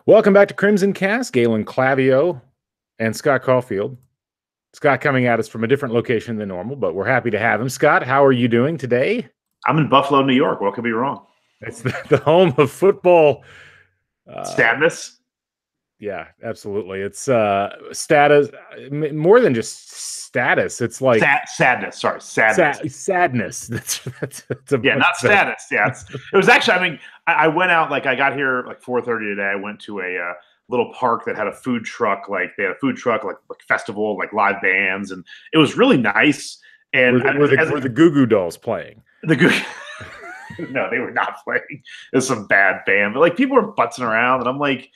Welcome back to CrimsonCast. Galen Clavio and Scott Caulfield. Scott coming at us from a different location than normal, but we're happy to have him. Scott, how are you doing today? I'm in Buffalo, New York. What could be wrong? It's the home of football. Sadness? Yeah, absolutely. It's status, more than just status. It's like sadness. Sorry, sadness. Sadness. That's not status. Yeah, it was actually. I mean, I went out I got here 4:30 today. I went to a little park that had a food truck. They had a food truck like festival, live bands, and it was really nice. And were the Goo Goo Dolls playing? The Goo. No, they were not playing. It was some bad band, but people were butzing around, and I'm like,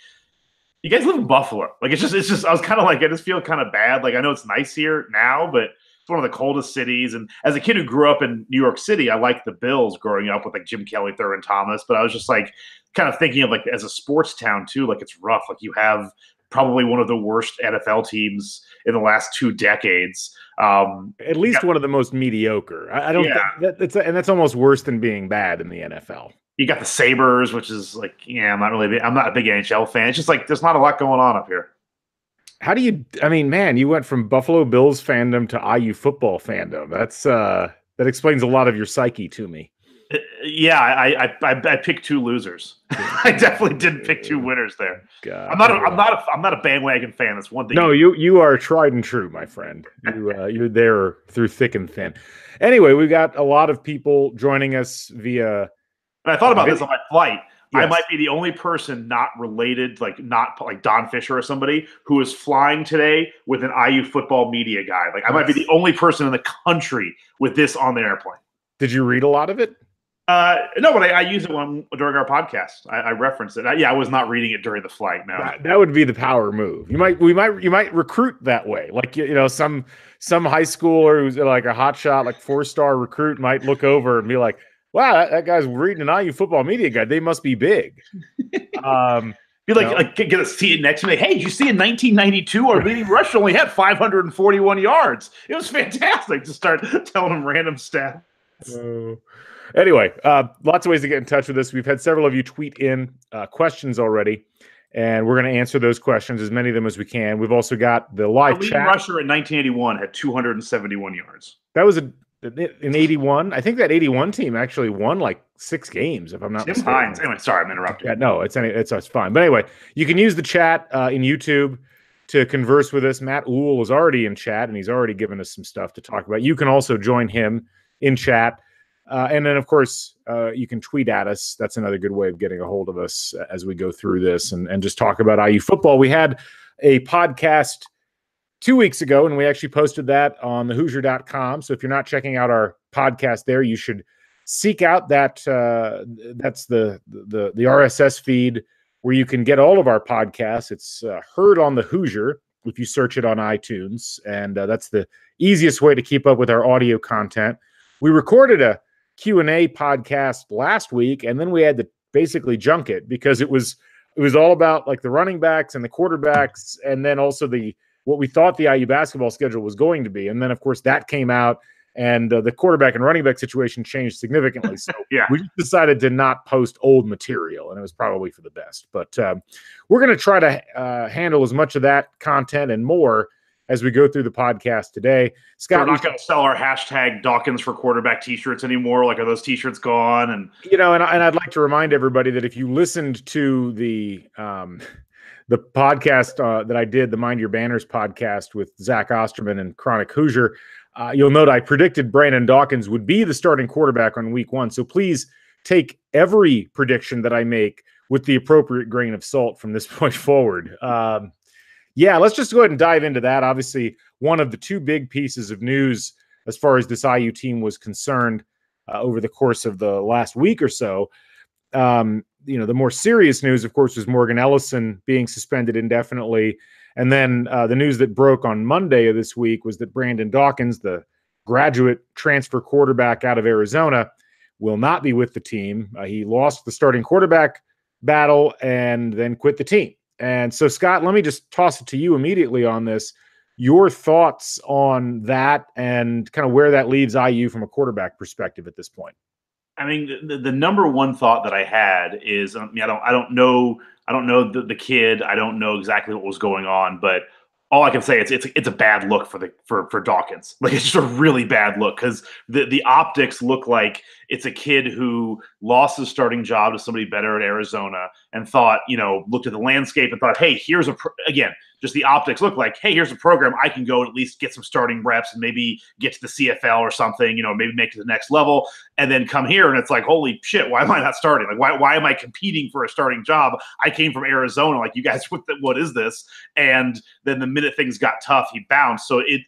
you guys live in Buffalo. It's just, I was kind of I just feel kind of bad. I know it's nice here now, but it's one of the coldest cities. And as a kid who grew up in New York City, I liked the Bills growing up with Jim Kelly, Thurman Thomas. But I was just kind of thinking of as a sports town too, it's rough. You have probably one of the worst NFL teams in the last 2 decades. At least one of the most mediocre. I don't think that's almost worse than being bad in the NFL. You got the Sabres, which is I'm not a big NHL fan. It's just there's not a lot going on up here. How do you, man, you went from Buffalo Bills fandom to IU football fandom. That explains a lot of your psyche to me. Yeah, I picked 2 losers. I definitely didn't pick 2 winners there. God. I'm not a bandwagon fan. That's one thing. No, you are tried and true, my friend. You're there through thick and thin. Anyway, we got a lot of people joining us via. And I thought about this on my flight. Yes. I might be the only person not related, not Don Fisher or somebody, who is flying today with an IU football media guy. I might be the only person in the country with this on the airplane. Did you read a lot of it? No, but I use it during our podcast. I referenced it. I was not reading it during the flight. No, that would be the power move. You might recruit that way. Some high schooler who's a hotshot, 4-star recruit might look over and be like, wow, that guy's reading an IU football media guide. They must be big. Be get a seat next to me. Hey, did you see in 1992 our leading rusher only had 541 yards? It was fantastic to start telling them random stats. Anyway, lots of ways to get in touch with us. We've had several of you tweet in questions already, and we're going to answer those questions, as many of them as we can. We've also got the live chat. Leading rusher in 1981 had 271 yards. That was in 81. I think that 81 team actually won 6 games, if I'm not mistaken. Hines. Anyway, sorry, I'm interrupting. Yeah, no, it's fine. But anyway, you can use the chat in YouTube to converse with us. Matt Uhl is already in chat, and he's already given us some stuff to talk about. You can also join him in chat. And then, of course, you can tweet at us. That's another good way of getting a hold of us as we go through this and just talk about IU football. We had a podcast 2 weeks ago, and we actually posted that on thehoosier.com. So if you're not checking out our podcast there, you should seek out that. That's the RSS feed where you can get all of our podcasts. It's heard on the Hoosier if you search it on iTunes, and that's the easiest way to keep up with our audio content. We recorded a Q&A podcast last week, and then we had to basically junk it because it was all about the running backs and the quarterbacks, and then also what we thought the IU basketball schedule was going to be. And then, of course, that came out, and the quarterback and running back situation changed significantly. So we just decided to not post old material, and it was probably for the best. But we're going to try to handle as much of that content and more as we go through the podcast today. Scott, we're not going to sell our hashtag Dawkins for quarterback t-shirts anymore. Are those t-shirts gone? And and I'd like to remind everybody that if you listened to the podcast that I did, the Mind Your Banners podcast with Zach Osterman and Chronic Hoosier, you'll note I predicted Brandon Dawkins would be the starting quarterback on week 1. So please take every prediction that I make with the appropriate grain of salt from this point forward. Let's just go ahead and dive into that. Obviously, one of the 2 big pieces of news as far as this IU team was concerned over the course of the last week or so. The more serious news, of course, was Morgan Ellison being suspended indefinitely. And then the news that broke on Monday of this week was that Brandon Dawkins, the graduate transfer quarterback out of Arizona, will not be with the team. He lost the starting quarterback battle and then quit the team. And so, Scott, let me just toss it to you immediately on this. Your thoughts on that and kind of where that leaves IU from a quarterback perspective at this point. I mean, the number one thought that I had is, I mean, I don't know the kid. I don't know exactly what was going on, but all I can say is it's a bad look for Dawkins. Like it's just a really bad look because the optics look like it's a kid who lost his starting job to somebody better at Arizona and thought, looked at the landscape and thought, hey, here's again, just the optics look like, hey, here's a program I can go and at least get some starting reps and maybe get to the CFL or something, maybe make it to the next level, and then come here and it's like, holy shit, why am I not starting? Like, why am I competing for a starting job? I came from Arizona. Like, you guys, what is this? And then the minute things got tough, he bounced. So it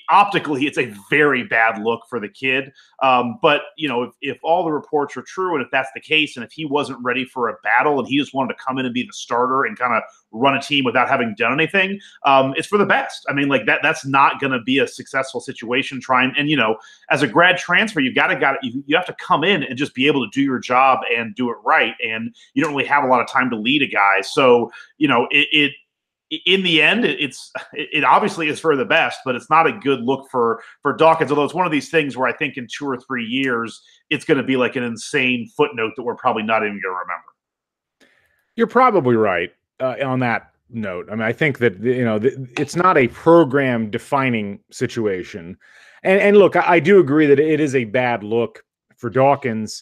optically, it's a very bad look for the kid. But if all the reports are true, and if that's the case, and if he wasn't ready for a battle, and he just wanted to come in and be the starter and kind of run a team without having done anything, it's for the best. I mean, like that's not going to be a successful situation. As a grad transfer, you have to come in and just be able to do your job and do it right. And you don't really have a lot of time to lead a guy. So in the end, it obviously is for the best, but it's not a good look for Dawkins. Although it's one of these things where I think in 2 or 3 years, it's going to be like an insane footnote that we're probably not even going to remember. You're probably right on that note. I mean, I think that it's not a program defining situation, and look, I do agree that it is a bad look for Dawkins.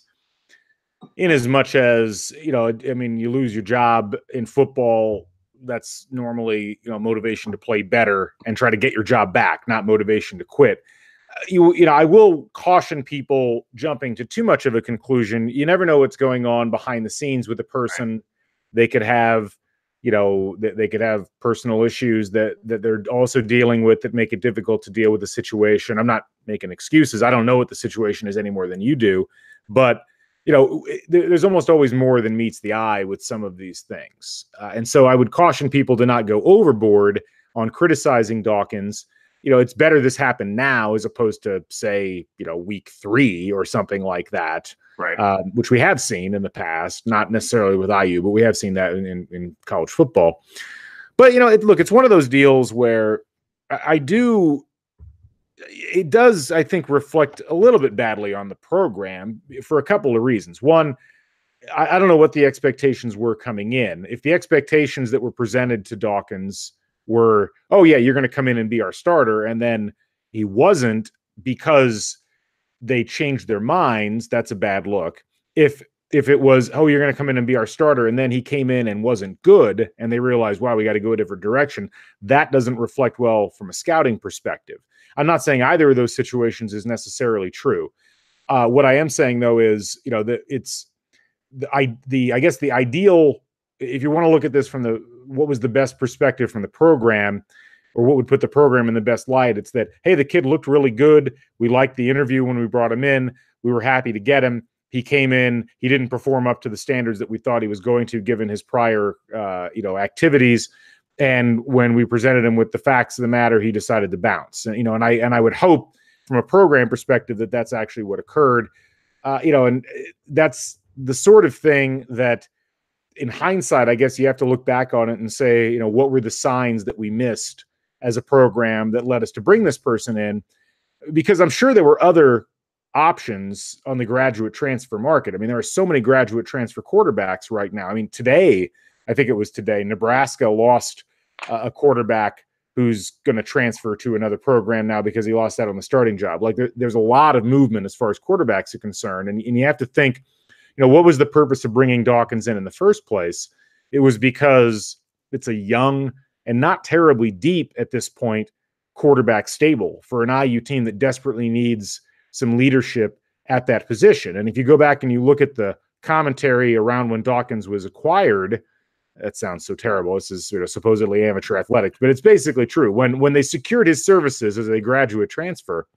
In as much as I mean, you lose your job in football. That's normally motivation to play better and try to get your job back, not motivation to quit. I will caution people jumping to too much of a conclusion. You never know what's going on behind the scenes with a person. Right. They could have they could have personal issues that they're also dealing with that make it difficult to deal with the situation. I'm not making excuses. I don't know what the situation is any more than you do, but there's almost always more than meets the eye with some of these things. And so I would caution people to not go overboard on criticizing Dawkins. It's better this happened now as opposed to, say, week 3 or something like that, right? Which we have seen in the past, not necessarily with IU, but we have seen that in college football. But, look, it's one of those deals where it does, I think, reflect a little bit badly on the program for a couple of reasons. One, I don't know what the expectations were coming in. If the expectations that were presented to Dawkins were, oh, yeah, you're going to come in and be our starter, and then he wasn't because they changed their minds, that's a bad look. If it was, oh, you're going to come in and be our starter, and then he came in and wasn't good, and they realized, wow, we got to go a different direction, that doesn't reflect well from a scouting perspective. I'm not saying either of those situations is necessarily true. What I am saying, though, is that it's I guess the ideal, if you want to look at this from what was the best perspective from the program, or what would put the program in the best light, it's that, hey, the kid looked really good. We liked the interview when we brought him in. We were happy to get him. He came in. He didn't perform up to the standards that we thought he was going to, given his prior activities. And when we presented him with the facts of the matter, he decided to bounce. And I would hope from a program perspective that that's actually what occurred. And that's the sort of thing that, in hindsight, I guess you have to look back on it and say, what were the signs that we missed as a program that led us to bring this person in? Because I'm sure there were other options on the graduate transfer market. I mean, there are so many graduate transfer quarterbacks right now. I mean, I think it was today, Nebraska lost a quarterback who's going to transfer to another program now because he lost out on the starting job. Like there's a lot of movement as far as quarterbacks are concerned. And you have to think, what was the purpose of bringing Dawkins in the first place? It was because it's a young and not terribly deep at this point quarterback stable for an IU team that desperately needs some leadership at that position. And if you go back and you look at the commentary around when Dawkins was acquired, that sounds so terrible. This is supposedly amateur athletics, but it's basically true. When they secured his services as a graduate transfer,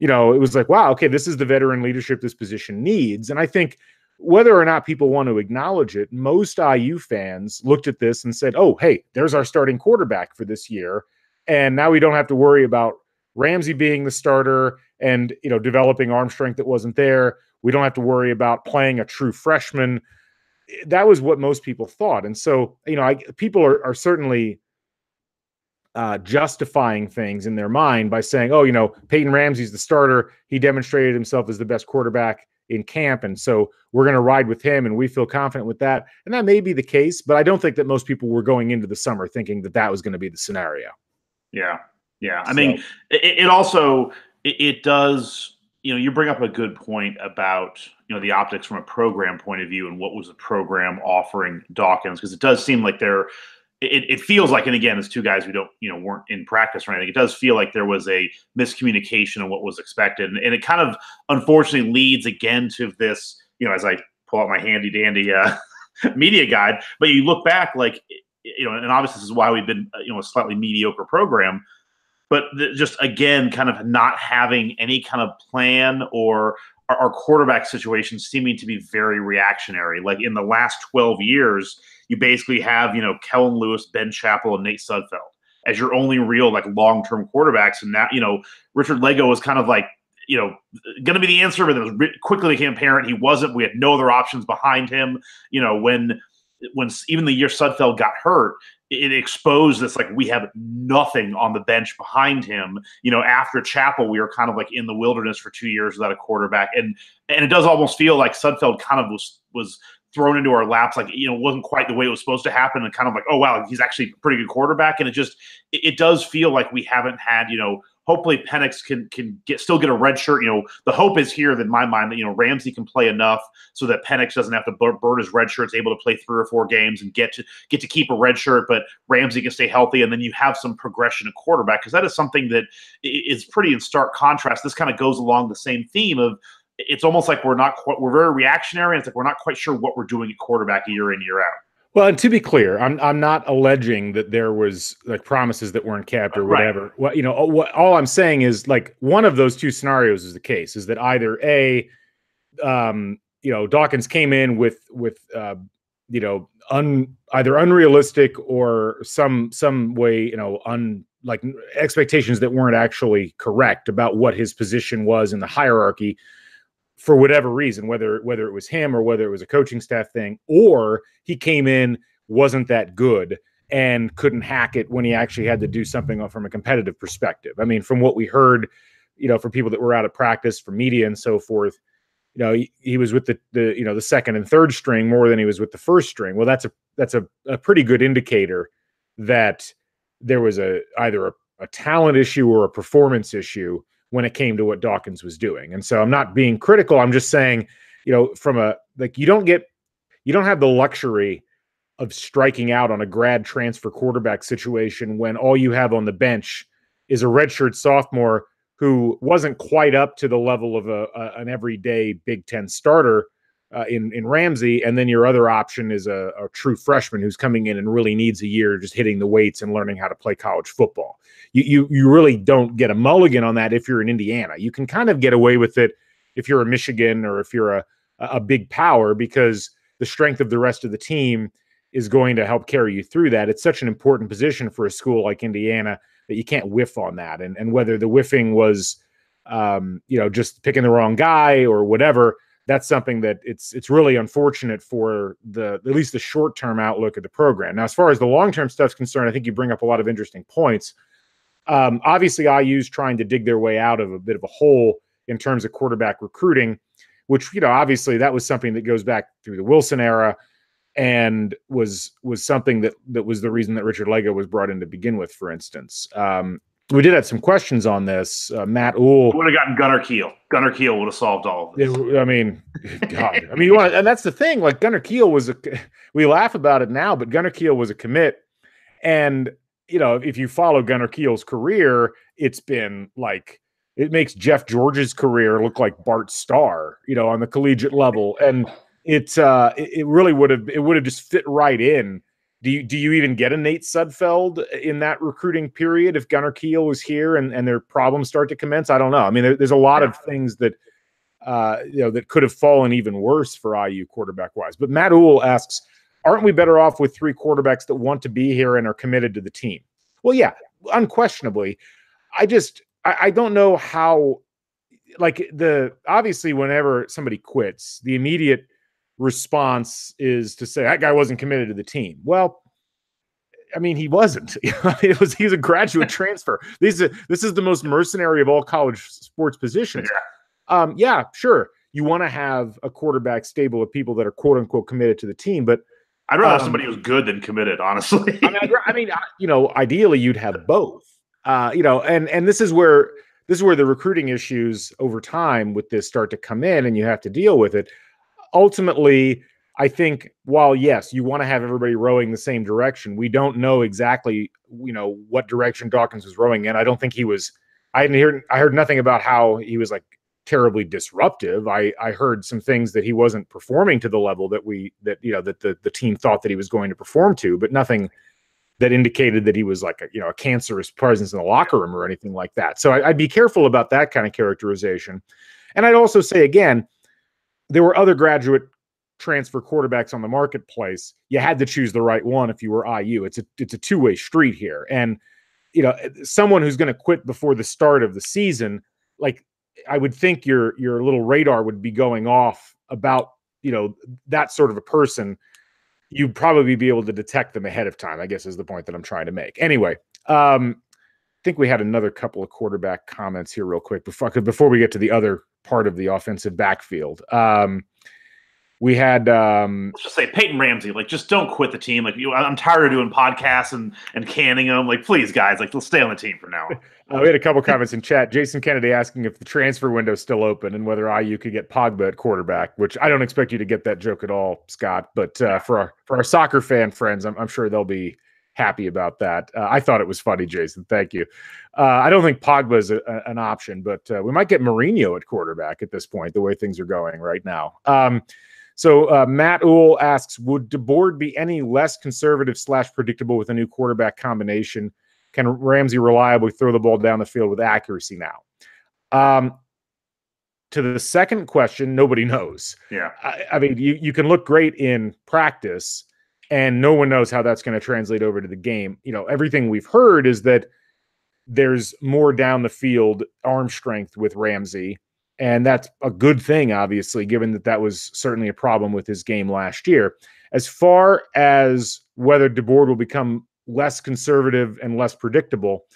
it was like, wow, okay, this is the veteran leadership this position needs. And I think whether or not people want to acknowledge it, most IU fans looked at this and said, oh, hey, there's our starting quarterback for this year. And now we don't have to worry about Ramsey being the starter and, developing arm strength that wasn't there. We don't have to worry about playing a true freshman. That was what most people thought. And so, people are certainly justifying things in their mind by saying, oh, Peyton Ramsey's the starter. He demonstrated himself as the best quarterback in camp. And so we're going to ride with him, and we feel confident with that. And that may be the case, but I don't think that most people were going into the summer thinking that that was going to be the scenario. Yeah. Yeah. I mean, it also, it does, you bring up a good point about, the optics from a program point of view and what was the program offering Dawkins, because it does seem like it feels like, and again, as two guys who don't, weren't in practice or anything, it does feel like there was a miscommunication on what was expected. And it kind of unfortunately leads again to this, as I pull out my handy dandy media guide, but you look back like, and obviously this is why we've been, a slightly mediocre program, but just again, kind of not having any kind of plan, or our quarterback situation seeming to be very reactionary. Like in the last 12 years, you basically have, Kellen Lewis, Ben Chappell, and Nate Sudfeld as your only real like long-term quarterbacks. And now, Richard Lego was kind of like, going to be the answer, but it was quickly became apparent he wasn't. We had no other options behind him. When even the year Sudfeld got hurt, it exposed this, like, we have nothing on the bench behind him. After Chappell, we were kind of like in the wilderness for 2 years without a quarterback. And it does almost feel like Sudfeld kind of was thrown into our laps, like, wasn't quite the way it was supposed to happen, and kind of like, oh, wow, he's actually a pretty good quarterback. And it does feel like we haven't had, hopefully Penix can still get a red shirt. The hope is here that in my mind that, Ramsey can play enough so that Penix doesn't have to burn his red shirt, is able to play 3 or 4 games and get to keep a red shirt, but Ramsey can stay healthy. And then you have some progression at quarterback, because that is something that is pretty in stark contrast. This kind of goes along the same theme of, it's almost like we're very reactionary. And it's like, we're not quite sure what we're doing at quarterback year in, year out. Well, and to be clear, I'm not alleging that there was like promises that weren't kept or whatever. Right. All I'm saying is, like, one of those two scenarios is the case, is that either Dawkins came in with either unrealistic or some way, like expectations that weren't actually correct about what his position was in the hierarchy, for whatever reason, whether it was him or whether it was a coaching staff thing, or he came in, wasn't that good, and couldn't hack it when he actually had to do something from a competitive perspective. I mean, from what we heard, from people that were out of practice, from media and so forth, he was with the second and third string more than he was with the first string. Well, that's a pretty good indicator that there was either a talent issue or a performance issue when it came to what Dawkins was doing. And so I'm not being critical. I'm just saying, from you don't have the luxury of striking out on a grad transfer quarterback situation when all you have on the bench is a redshirt sophomore who wasn't quite up to the level of an everyday Big Ten starter in Ramsey. And then your other option is a true freshman who's coming in and really needs a year just hitting the weights and learning how to play college football. You really don't get a mulligan on that if you're in Indiana. You can kind of get away with it if you're a Michigan or if you're a big power, because the strength of the rest of the team is going to help carry you through that. It's such an important position for a school like Indiana that you can't whiff on that. And whether the whiffing was, just picking the wrong guy or whatever, that's something that it's really unfortunate for at least the short-term outlook of the program. Now, as far as the long-term stuff's concerned, I think you bring up a lot of interesting points. Obviously, IU's trying to dig their way out of a bit of a hole in terms of quarterback recruiting, which, obviously that was something that goes back through the Wilson era and was something that was the reason that Richard Lego was brought in to begin with, for instance. We did have some questions on this. Matt Uhl would have gotten Gunnar Kiel. Gunnar Kiel would have solved all of this. God. And that's the thing. Like, Gunnar Kiel we laugh about it now, but Gunnar Kiel was a commit. And, if you follow Gunnar Kiel's career, it's been like, it makes Jeff George's career look like Bart Starr, on the collegiate level. And it really would have just fit right in. Do you even get a Nate Sudfeld in that recruiting period if Gunnar Kiel was here and their problems start to commence? I don't know. I mean, there's a lot of things that that could have fallen even worse for IU quarterback wise. But Matt Uhl asks, aren't we better off with 3 quarterbacks that want to be here and are committed to the team? Well, yeah, unquestionably. I don't know how, obviously whenever somebody quits, the immediate response is to say that guy wasn't committed to the team. Well, I mean, he wasn't. He was a graduate transfer. This is the most mercenary of all college sports positions. Yeah, sure. you want to have a quarterback stable of people that are quote unquote committed to the team. But I'd rather have somebody who's good than committed, honestly. I mean, ideally you'd have both. And this is where the recruiting issues over time with this start to come in, and you have to deal with it. Ultimately, I think while yes, you want to have everybody rowing the same direction, we don't know exactly, what direction Dawkins was rowing in. I don't think he was. I heard nothing about how he was like terribly disruptive. I heard some things that he wasn't performing to the level that the team thought that he was going to perform to, but nothing that indicated that he was like a cancerous presence in the locker room or anything like that. So I'd be careful about that kind of characterization. And I'd also say, again, there were other graduate transfer quarterbacks on the marketplace. You had to choose the right one if you were IU. It's a two-way street here. And, someone who's going to quit before the start of the season, like I would think your little radar would be going off about, that sort of a person. You'd probably be able to detect them ahead of time, I guess is the point that I'm trying to make. Anyway, I think we had another couple of quarterback comments here real quick before we get to the other part of the offensive backfield. We had let's just say Peyton Ramsey, like, just don't quit the team. Like, I'm tired of doing podcasts and canning them. Like, please, guys, like, let's stay on the team for now. We had a couple comments in chat. Jason Kennedy asking if the transfer window is still open and whether IU could get Pogba at quarterback, which I don't expect you to get that joke at all, Scott. But for our soccer fan friends, I'm sure they'll be happy about that. I thought it was funny, Jason. Thank you. I don't think Pogba is an option, but we might get Mourinho at quarterback at this point, the way things are going right now. So Matt Uhl asks, would DeBoard be any less conservative / predictable with a new quarterback combination? Can Ramsey reliably throw the ball down the field with accuracy now? To the second question, nobody knows. Yeah. I mean, you can look great in practice, and no one knows how that's going to translate over to the game. Everything we've heard is that there's more down the field arm strength with Ramsey. And that's a good thing, obviously, given that was certainly a problem with his game last year. As far as whether DeBoard will become less conservative and less predictable,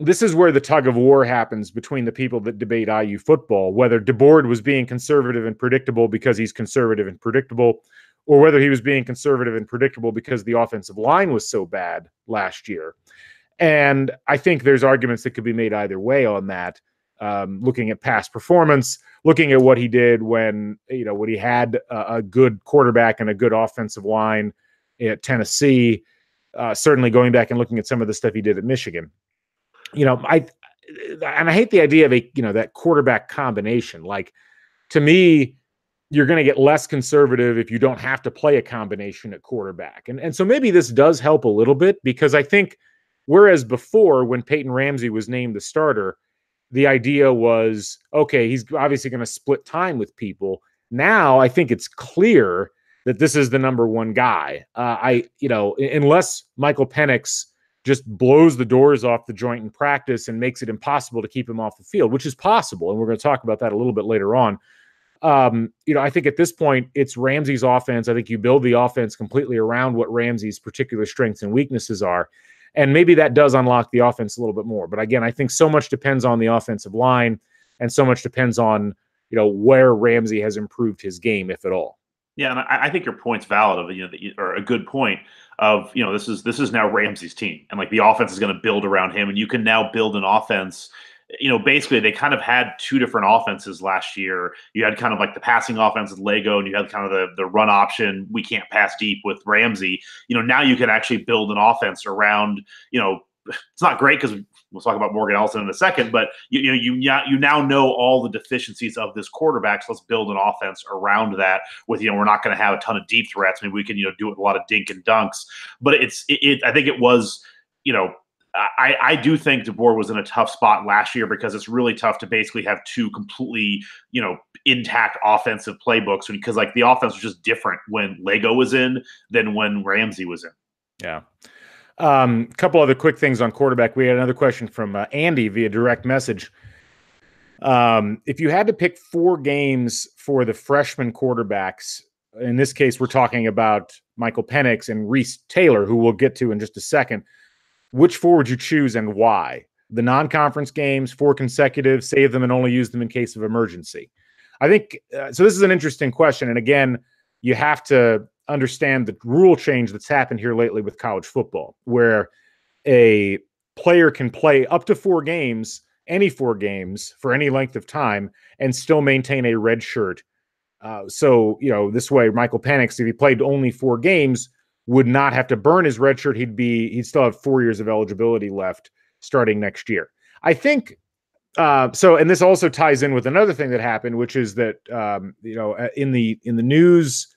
this is where the tug of war happens between the people that debate IU football, whether DeBoard was being conservative and predictable because he's conservative and predictable, or whether he was being conservative and predictable because the offensive line was so bad last year. And I think there's arguments that could be made either way on that. Looking at past performance, looking at what he did when he had a good quarterback and a good offensive line at Tennessee, certainly going back and looking at some of the stuff he did at Michigan. I hate the idea of that quarterback combination. Like, to me, you're going to get less conservative if you don't have to play a combination at quarterback. And so maybe this does help a little bit, because I think whereas before, when Peyton Ramsey was named the starter, the idea was, okay, he's obviously going to split time with people. Now I think it's clear that this is the number one guy. Unless Michael Penix just blows the doors off the joint in practice and makes it impossible to keep him off the field, which is possible. And we're going to talk about that a little bit later on. I think at this point it's Ramsey's offense. I think you build the offense completely around what Ramsey's particular strengths and weaknesses are. And maybe that does unlock the offense a little bit more. But again, I think so much depends on the offensive line, and so much depends on, where Ramsey has improved his game, if at all. Yeah, and I think your point's valid, or a good point of, this is now Ramsey's team, and like the offense is going to build around him, and you can now build an offense. Basically they kind of had two different offenses last year. You had kind of like the passing offense with Lego, and you had kind of the run option, we can't pass deep, with Ramsey. Now you can actually build an offense around, it's not great because we'll talk about Morgan Ellison in a second, but you now know all the deficiencies of this quarterback. So let's build an offense around that with, we're not going to have a ton of deep threats. Maybe we can, do it with a lot of dink and dunks, but I think it was, I do think DeBoer was in a tough spot last year, because it's really tough to basically have two completely, intact offensive playbooks, because like the offense was just different when Lego was in than when Ramsey was in. Yeah. A couple other quick things on quarterback. We had another question from Andy via direct message. If you had to pick 4 games for the freshman quarterbacks, in this case, we're talking about Michael Penix and Reese Taylor, who we'll get to in just a second, which 4 would you choose and why? The non-conference games, 4 consecutive, save them and only use them in case of emergency. I think so. This is an interesting question, and again, you have to understand the rule change that's happened here lately with college football, where a player can play up to 4 games, any 4 games for any length of time, and still maintain a red shirt. So, this way, Michael Penix, if he played only 4 games, would not have to burn his red shirt. He'd still have 4 years of eligibility left starting next year. I think so, and this also ties in with another thing that happened, which is that in the news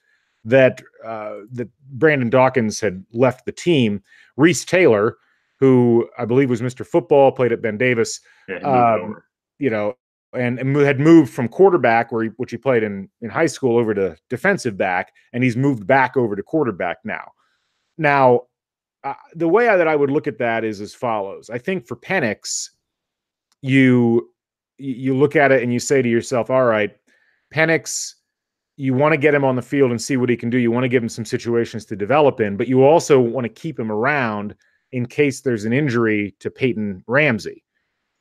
that that Brandon Dawkins had left the team, Reese Taylor, who I believe was Mr. Football, played at Ben Davis, and had moved from quarterback, which he played in high school, over to defensive back, and he's moved back over to quarterback now. Now, the way that I would look at that is as follows. I think for Penix, you look at it and you say to yourself, all right, Penix, you want to get him on the field and see what he can do. You want to give him some situations to develop in, but you also want to keep him around in case there's an injury to Peyton Ramsey.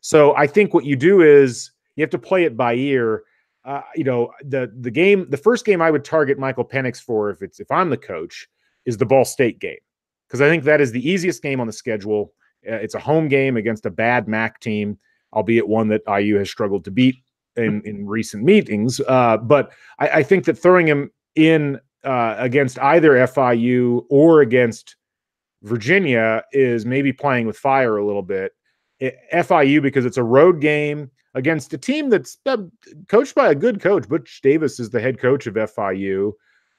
So I think what you do is you have to play it by ear. The first game I would target Michael Penix for, if I'm the coach, is the Ball State game, because I think that is the easiest game on the schedule. It's a home game against a bad MAC team, albeit one that IU has struggled to beat in recent meetings. But I think that throwing him in against either FIU or against Virginia is maybe playing with fire a little bit. FIU, because it's a road game against a team that's coached by a good coach. Butch Davis is the head coach of FIU.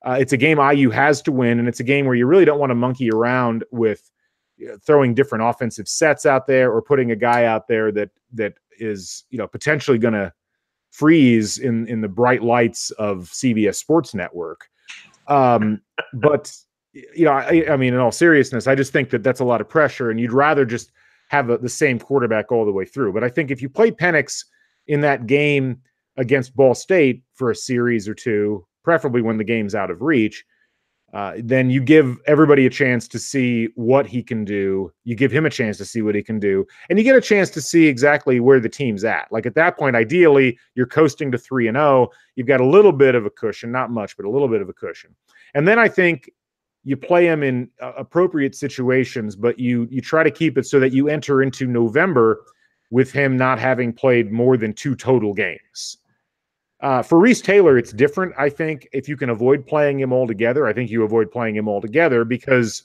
It's a game IU has to win, and it's a game where you really don't want to monkey around with throwing different offensive sets out there or putting a guy out there that is potentially going to freeze in the bright lights of CBS Sports Network. But I mean, in all seriousness, I just think that that's a lot of pressure, and you'd rather just have the same quarterback all the way through. But I think if you play Penix in that game against Ball State for a series or two, preferably when the game's out of reach, then you give everybody a chance to see what he can do. You give him a chance to see what he can do, and you get a chance to see exactly where the team's at. Like at that point, ideally, you're coasting to 3-0. You've got a little bit of a cushion, not much, but a little bit of a cushion. And then I think you play him in appropriate situations, but you try to keep it so that you enter into November with him not having played more than 2 total games. For Reese Taylor, it's different. I think if you can avoid playing him altogether, I think you avoid playing him altogether, because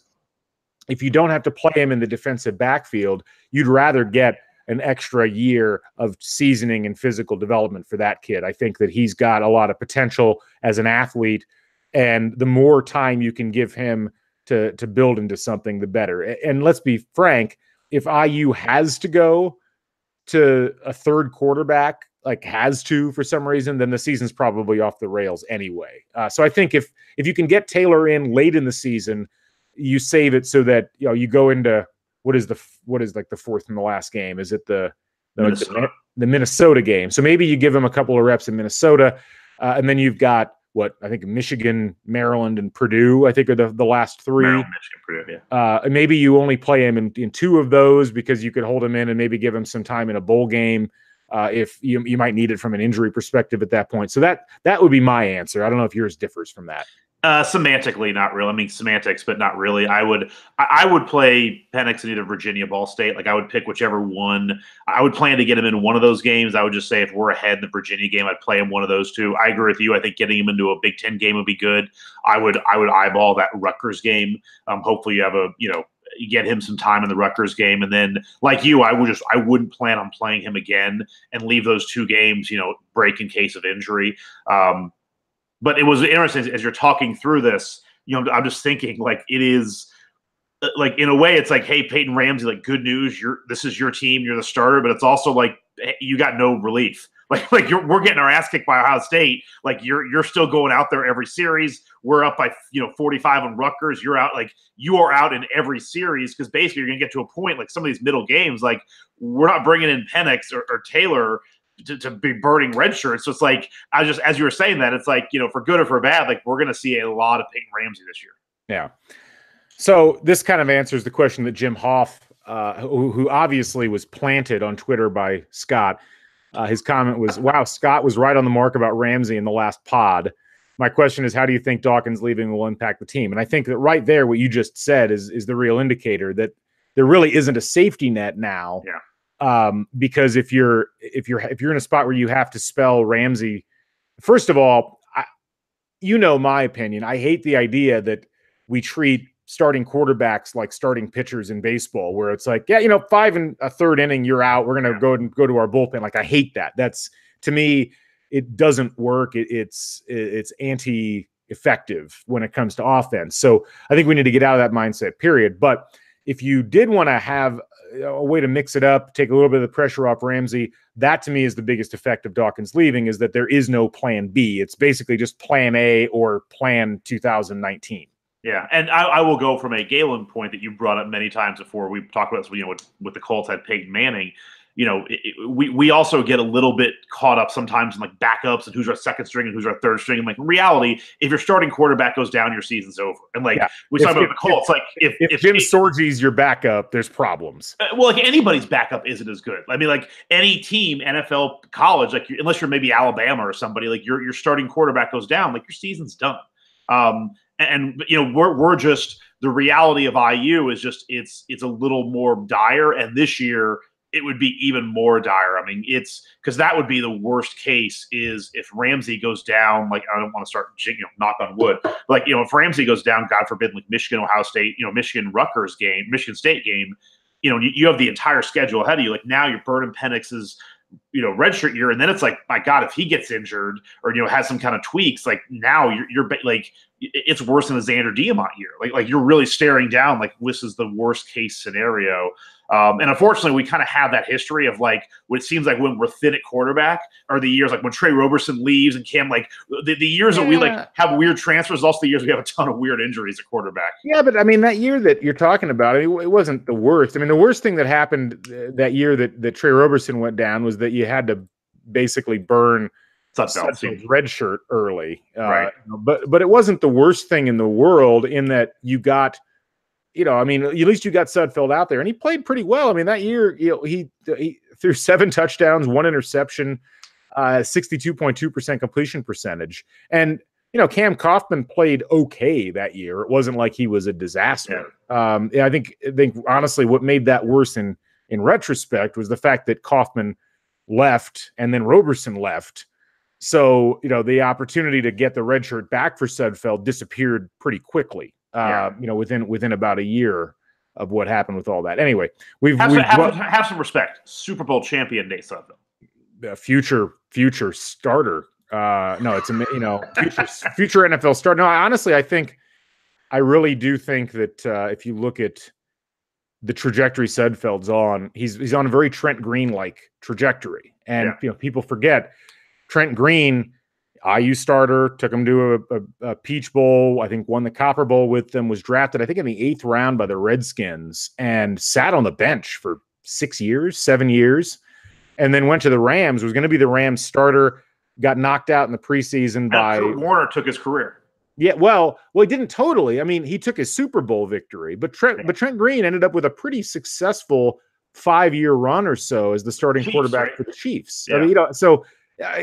if you don't have to play him in the defensive backfield, you'd rather get an extra year of seasoning and physical development for that kid. I think that he's got a lot of potential as an athlete, and the more time you can give him to build into something, the better. And let's be frank, if IU has to go to a third quarterback, like has to for some reason, then the season's probably off the rails anyway. So I think if you can get Taylor in late in the season, you save it so that you go into what is like the fourth and the last game? Is it the Minnesota game? So maybe you give him a couple of reps in Minnesota, and then you've got I think Michigan, Maryland, and Purdue, I think are the last 3. Maryland, Michigan, Purdue, yeah. And maybe you only play him in 2 of those because you could hold him in and maybe give him some time in a bowl game if you might need it from an injury perspective at that point. So that would be my answer. I don't know if yours differs from that. Semantically, not really. I mean, semantics, but not really. I would play Penix in either Virginia, Ball State. Like I would pick whichever one. I would plan to get him in one of those games. I would just say if we're ahead in the Virginia game, I'd play him one of those 2. I agree with you. I think getting him into a Big Ten game would be good. I would eyeball that Rutgers game. Hopefully you get him some time in the Rutgers game, and then like you, I wouldn't plan on playing him again and leave those 2 games, break in case of injury. But it was interesting as you're talking through this, I'm just thinking like it is like in a way it's like, hey, Peyton Ramsey, like good news. This is your team. You're the starter, but it's also like you got no relief. Like we're getting our ass kicked by Ohio State. Like you're still going out there every series. We're up by 45 on Rutgers. You're out, like you are out in every series, because basically you're gonna get to a point like some of these middle games, like we're not bringing in Penix or Taylor to be burning red shirts. So it's like, as you were saying that, it's like, for good or for bad, like we're going to see a lot of Peyton Ramsey this year. Yeah. So this kind of answers the question that Jim Hoff, who obviously was planted on Twitter by Scott, His comment was, "Wow, Scott was right on the mark about Ramsey in the last pod. My question is, how do you think Dawkins leaving will impact the team?" And I think that right there, what you just said is the real indicator that there really isn't a safety net now. Yeah. Because if you're in a spot where you have to spell Ramsey, first of all, my opinion. I hate the idea that we treat starting quarterbacks like starting pitchers in baseball, where it's like, 5 1/3 inning, you're out. We're gonna go to our bullpen. Like, I hate that. That's, to me, it doesn't work. It's anti-effective when it comes to offense. So I think we need to get out of that mindset, period. But if you did want to have a way to mix it up, take a little bit of the pressure off Ramsey, that to me is the biggest effect of Dawkins leaving, is that there is no plan B. It's basically just plan A or plan 2019. Yeah, and I will go from a Galen point that you brought up many times before. We've talked about this, with the Colts had Peyton Manning. We also get a little bit caught up sometimes in like backups and who's our second string and who's our third string. And like, in reality, if your starting quarterback goes down, your season's over. And like we talk about the Colts, if Jim Sorgie's your backup, there's problems. Well, like anybody's backup isn't as good. I mean, like any team, NFL, college, like unless you're maybe Alabama or somebody, like your starting quarterback goes down, like your season's done. And we're just, the reality of IU is just it's a little more dire, and this year it would be even more dire. I mean, it's because that would be the worst case, is if Ramsey goes down. Like, I don't want to start, knock on wood. Like, if Ramsey goes down, God forbid, like Michigan, Ohio State, Michigan, Rutgers game, Michigan State game, you have the entire schedule ahead of you. Like, now you're Burden Penix's redshirt year, and then it's like, my God, if he gets injured or has some kind of tweaks, like now you're like, it's worse than the Xander Diamont year. Like you're really staring down, like, this is the worst case scenario. And unfortunately, we kind of have that history of like what it seems like when we're thin at quarterback are the years like when Trey Roberson leaves and Cam, like the years that we like have weird transfers, also the years we have a ton of weird injuries at quarterback. Yeah, but I mean, that year that you're talking about, it wasn't the worst. I mean, the worst thing that happened that year that Trey Roberson went down was that you had to basically burn Sudfeld's red shirt early. Right. But it wasn't the worst thing in the world, in that you got, I mean, at least you got Sudfeld out there, and he played pretty well. I mean, that year, he threw 7 touchdowns, 1 interception, 62.2% completion percentage. And, Cam Kaufman played okay that year. It wasn't like he was a disaster. Yeah. I think honestly, what made that worse in retrospect was the fact that Kaufman left and then Roberson left. So, the opportunity to get the red shirt back for Sudfeld disappeared pretty quickly. Within about a year of what happened with all that. Anyway, have some respect. Super Bowl champion Nate Sudfeld, future starter. No, it's future NFL starter. No, I really do think that if you look at the trajectory Sudfeld's on, he's on a very Trent Green-like trajectory, and people forget Trent Green, IU starter, took him to a Peach Bowl, I think won the Copper Bowl with them, was drafted, I think, in the 8th round by the Redskins, and sat on the bench for 7 years, and then went to the Rams, was going to be the Rams starter, got knocked out in the preseason by Kurt Warner took his career. Yeah, well, he didn't totally. I mean, he took his Super Bowl victory, but Trent Green ended up with a pretty successful 5-year run or so as the starting quarterback for the Chiefs. Yeah. I mean, so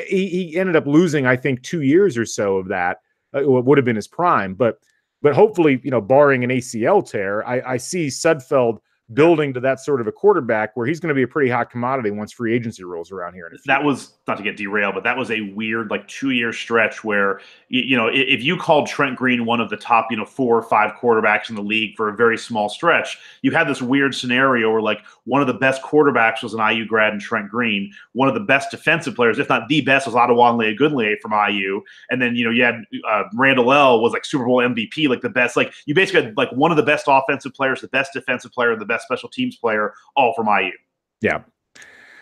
he ended up losing, I think, 2 years or so of that. It would have been his prime, but hopefully, barring an ACL tear, I see Sudfeld building to that sort of a quarterback where he's going to be a pretty hot commodity once free agency rolls around here. That was, not to get derailed, but that was a weird 2-year stretch where, if you called Trent Green one of the top, 4 or 5 quarterbacks in the league for a very small stretch, you had this weird scenario where one of the best quarterbacks was an IU grad in Trent Green. One of the best defensive players, if not the best, was Adewale Agunleye from IU. And then, you had Randall L was Super Bowl MVP, the best. You basically had one of the best offensive players, the best defensive player, the best special teams player, all from IU. Yeah.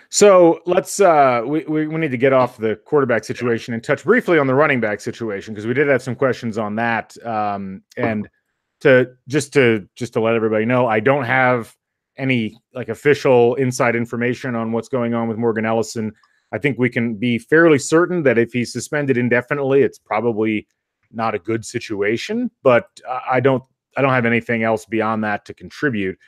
So let's we need to get off the quarterback situation and touch briefly on the running back situation, because we did have some questions on that. And to let everybody know, I don't have any official inside information on what's going on with Morgan Ellison. I think we can be fairly certain that if he's suspended indefinitely, it's probably not a good situation. But I don't have anything else beyond that to contribute.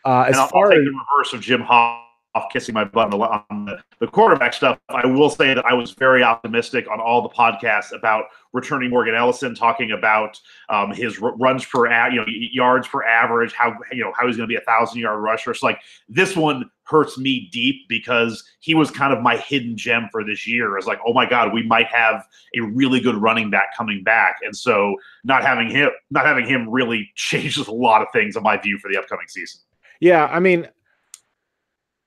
I'll take the reverse of Jim Hall. kissing my butt on the quarterback stuff, I will say that I was very optimistic on all the podcasts about returning Morgan Ellison, talking about his runs per yards per average, how he's going to be 1,000-yard rusher. So like this one hurts me deep because he was kind of my hidden gem for this year. It's like, oh my God, we might have a really good running back coming back, and so not having him really changes a lot of things in my view for the upcoming season. Yeah, I mean,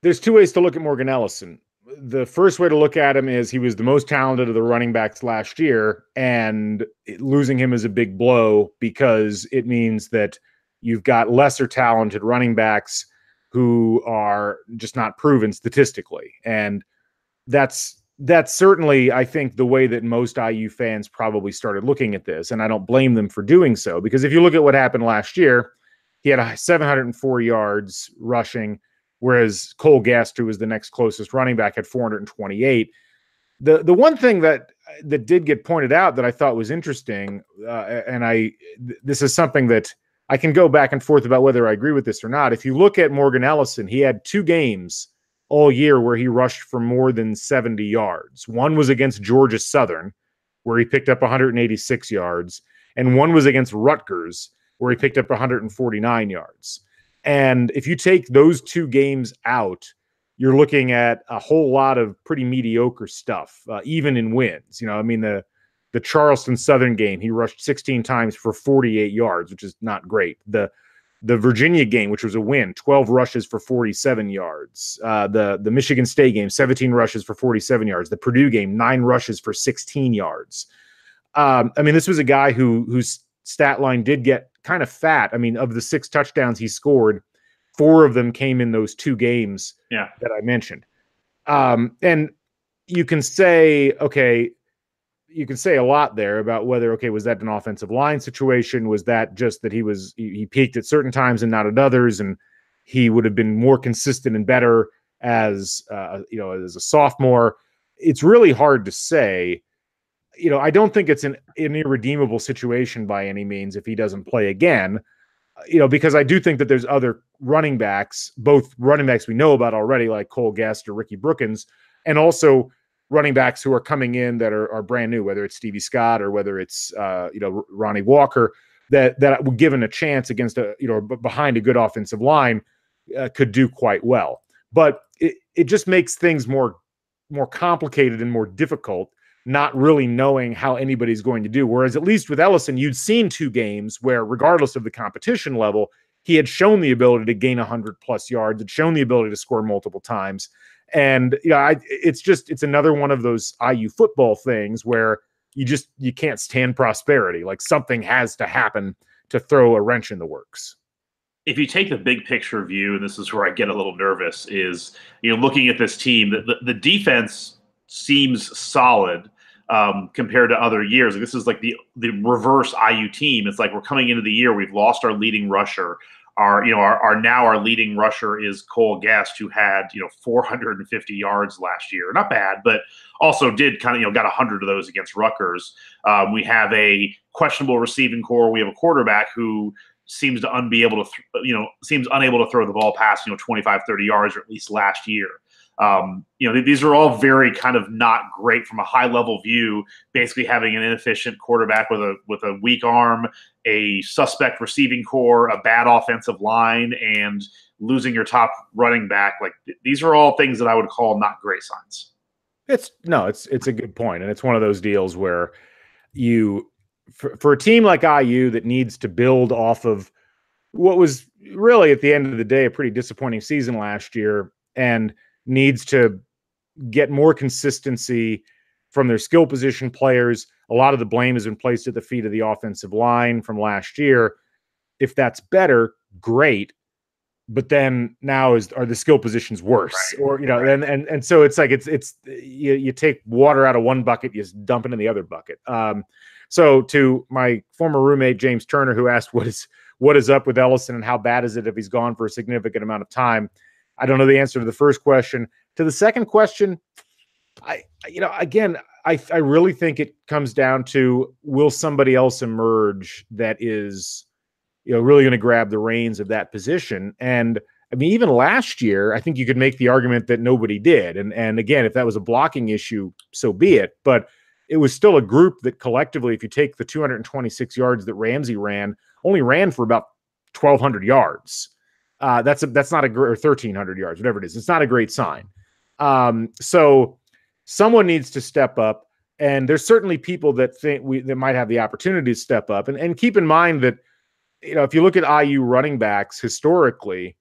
there's two ways to look at Morgan Ellison. The first way to look at him is he was the most talented of the running backs last year, and losing him is a big blow because it means that you've got lesser talented running backs who are just not proven statistically. And that's certainly, I think, the way that most IU fans probably started looking at this. And I don't blame them for doing so, because if you look at what happened last year, he had 704 yards rushing, whereas Cole Guest, who was the next closest running back, had 428. The one thing that did get pointed out that I thought was interesting, this is something that I can go back and forth about whether I agree with this or not. If you look at Morgan Ellison, he had 2 games all year where he rushed for more than 70 yards. One was against Georgia Southern, where he picked up 186 yards, and one was against Rutgers, where he picked up 149 yards. And if you take those 2 games out, you're looking at a whole lot of pretty mediocre stuff, even in wins. I mean, the Charleston Southern game, he rushed 16 times for 48 yards, which is not great. The Virginia game, which was a win, 12 rushes for 47 yards. The Michigan State game, 17 rushes for 47 yards. The Purdue game, 9 rushes for 16 yards. I mean, this was a guy whose stat line did get kind of fat. I mean, of the 6 touchdowns he scored, 4 of them came in those 2 games that I mentioned. And you can say, a lot there about whether, was that an offensive line situation? Was that just that he peaked at certain times and not at others, and he would have been more consistent and better as a sophomore? It's really hard to say. I don't think it's an irredeemable situation by any means if he doesn't play again, because I do think that there's other running backs, both running backs we know about already, like Cole Guest or Ricky Brookins, and also running backs who are coming in that are brand new, whether it's Stevie Scott or whether it's, Ronnie Walker, that were given a chance against behind a good offensive line could do quite well. But it just makes things more complicated and more difficult, not really knowing how anybody's going to do. Whereas at least with Ellison, you'd seen 2 games where, regardless of the competition level, he had shown the ability to gain 100+ yards, had shown the ability to score multiple times. And it's another one of those IU football things where you can't stand prosperity. Like, something has to happen to throw a wrench in the works. If you take the big picture view, and this is where I get a little nervous, is looking at this team, the defense seems solid compared to other years. Like, this is like the reverse IU team. It's like we're coming into the year, we've lost our leading rusher. Our leading rusher is Cole Guest, who had 450 yards last year. Not bad, but also did kind of got 100 of those against Rutgers. We have a questionable receiving core. We have a quarterback who seems unable to throw the ball past 25, 30 yards, or at least last year. These are all very kind of not great from a high level view, basically having an inefficient quarterback with a weak arm, a suspect receiving core, a bad offensive line, and losing your top running back. Like, these are all things that I would call not great signs. It's a good point. And it's one of those deals where for a team like IU that needs to build off of what was really, at the end of the day, a pretty disappointing season last year, and needs to get more consistency from their skill position players. A lot of the blame has been placed at the feet of the offensive line from last year. If that's better, great. But then now are the skill positions worse? Right. Or, right. and so it's like, you take water out of one bucket, you dump it in the other bucket. So to my former roommate, James Turner, who asked what is up with Ellison and how bad is it if he's gone for a significant amount of time, I don't know the answer to the first question. To the second question, I really think it comes down to, will somebody else emerge that is, really going to grab the reins of that position? And I mean, even last year, I think you could make the argument that nobody did. And again, if that was a blocking issue, so be it. But it was still a group that collectively, if you take the 226 yards that Ramsey ran, only ran for about 1,200 yards. That's not a great, or 1,300 yards, whatever it is. It's not a great sign. So someone needs to step up. And there's certainly people that think that might have the opportunity to step up. And keep in mind that, if you look at IU running backs historically,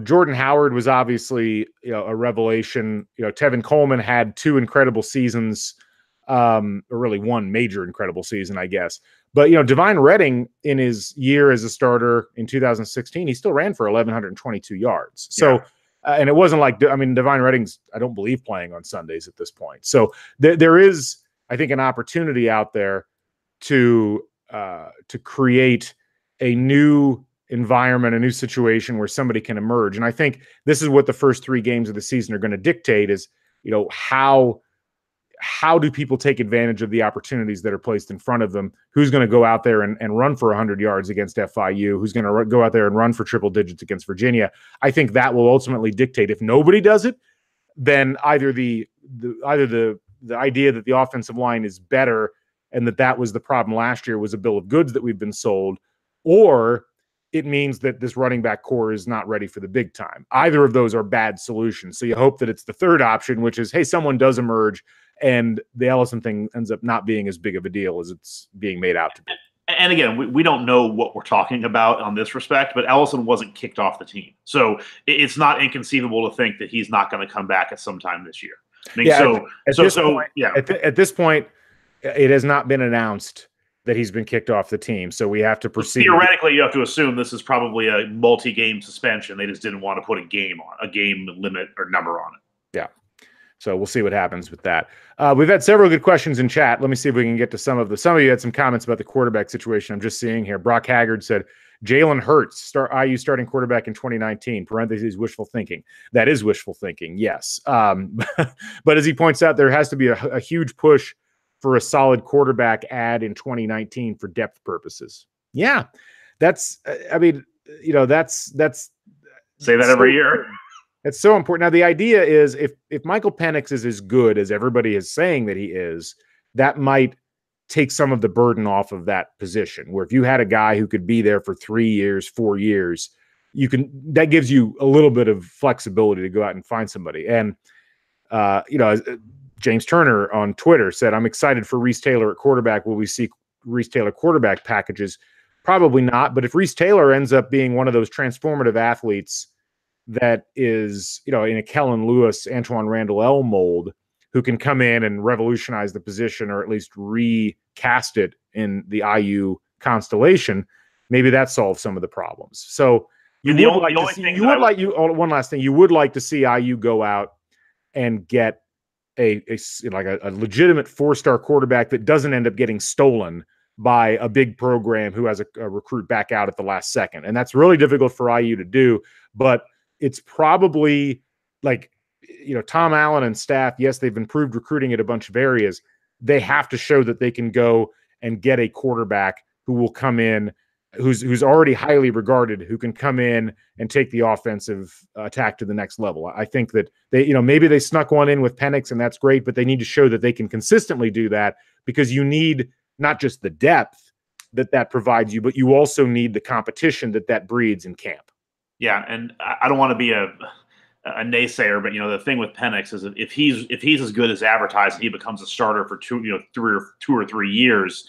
Jordan Howard was obviously, a revelation. Tevin Coleman had 2 incredible seasons, or really one major incredible season, I guess. But, Divine Redding in his year as a starter in 2016, he still ran for 1,122 yards. So, and it wasn't like, Divine Redding's, I don't believe, playing on Sundays at this point. So there is, I think, an opportunity out there to create a new environment, a new situation where somebody can emerge. And I think this is what the first 3 games of the season are going to dictate is, how do people take advantage of the opportunities that are placed in front of them? Who's going to go out there and run for 100 yards against FIU? Who's going to go out there and run for triple digits against Virginia? I think that will ultimately dictate. If nobody does it, then either the idea that the offensive line is better and that was the problem last year was a bill of goods that we've been sold, or it means that this running back core is not ready for the big time. Either of those are bad solutions. So you hope that it's the third option, which is, hey, someone does emerge and the Ellison thing ends up not being as big of a deal as it's being made out to be. And again, we don't know what we're talking about on this respect, but Ellison wasn't kicked off the team. So it's not inconceivable to think that he's not going to come back at some time this year. At this point, it has not been announced that he's been kicked off the team. So we have to proceed. Theoretically, you have to assume this is probably a multi-game suspension. They just didn't want to put a game limit or number on it. Yeah. So we'll see what happens with that. We've had several good questions in chat. Let me see if we can get to some of you had some comments about the quarterback situation. I'm just seeing here. Brock Haggard said, Jalen Hurts, IU starting quarterback in 2019, parentheses, wishful thinking. That is wishful thinking, yes. But as he points out, there has to be a huge push for a solid quarterback add in 2019 for depth purposes. Yeah, that's say that every year. It's so important. Now, the idea is if Michael Penix is as good as everybody is saying that he is, that might take some of the burden off of that position, where if you had a guy who could be there for 3 years, 4 years, that gives you a little bit of flexibility to go out and find somebody. And, James Turner on Twitter said, I'm excited for Reese Taylor at quarterback. Will we see Reese Taylor quarterback packages? Probably not. But if Reese Taylor ends up being one of those transformative athletes that is, in a Kellen Lewis, Antoine Randall L mold, who can come in and revolutionize the position or at least recast it in the IU constellation, maybe that solves some of the problems. So one last thing, you would like to see IU go out and get a legitimate 4-star quarterback that doesn't end up getting stolen by a big program who has a recruit back out at the last second. And that's really difficult for IU to do, but it's probably Tom Allen and staff, yes, they've improved recruiting at a bunch of areas. They have to show that they can go and get a quarterback who will come in, who's already highly regarded, who can come in and take the offensive attack to the next level. I think that maybe they snuck one in with Penix and that's great, but they need to show that they can consistently do that, because you need not just the depth that provides you, but you also need the competition that breeds in camp. Yeah, and I don't want to be a naysayer, but the thing with Penix is if he's as good as advertised and he becomes a starter for 2 or 3 years,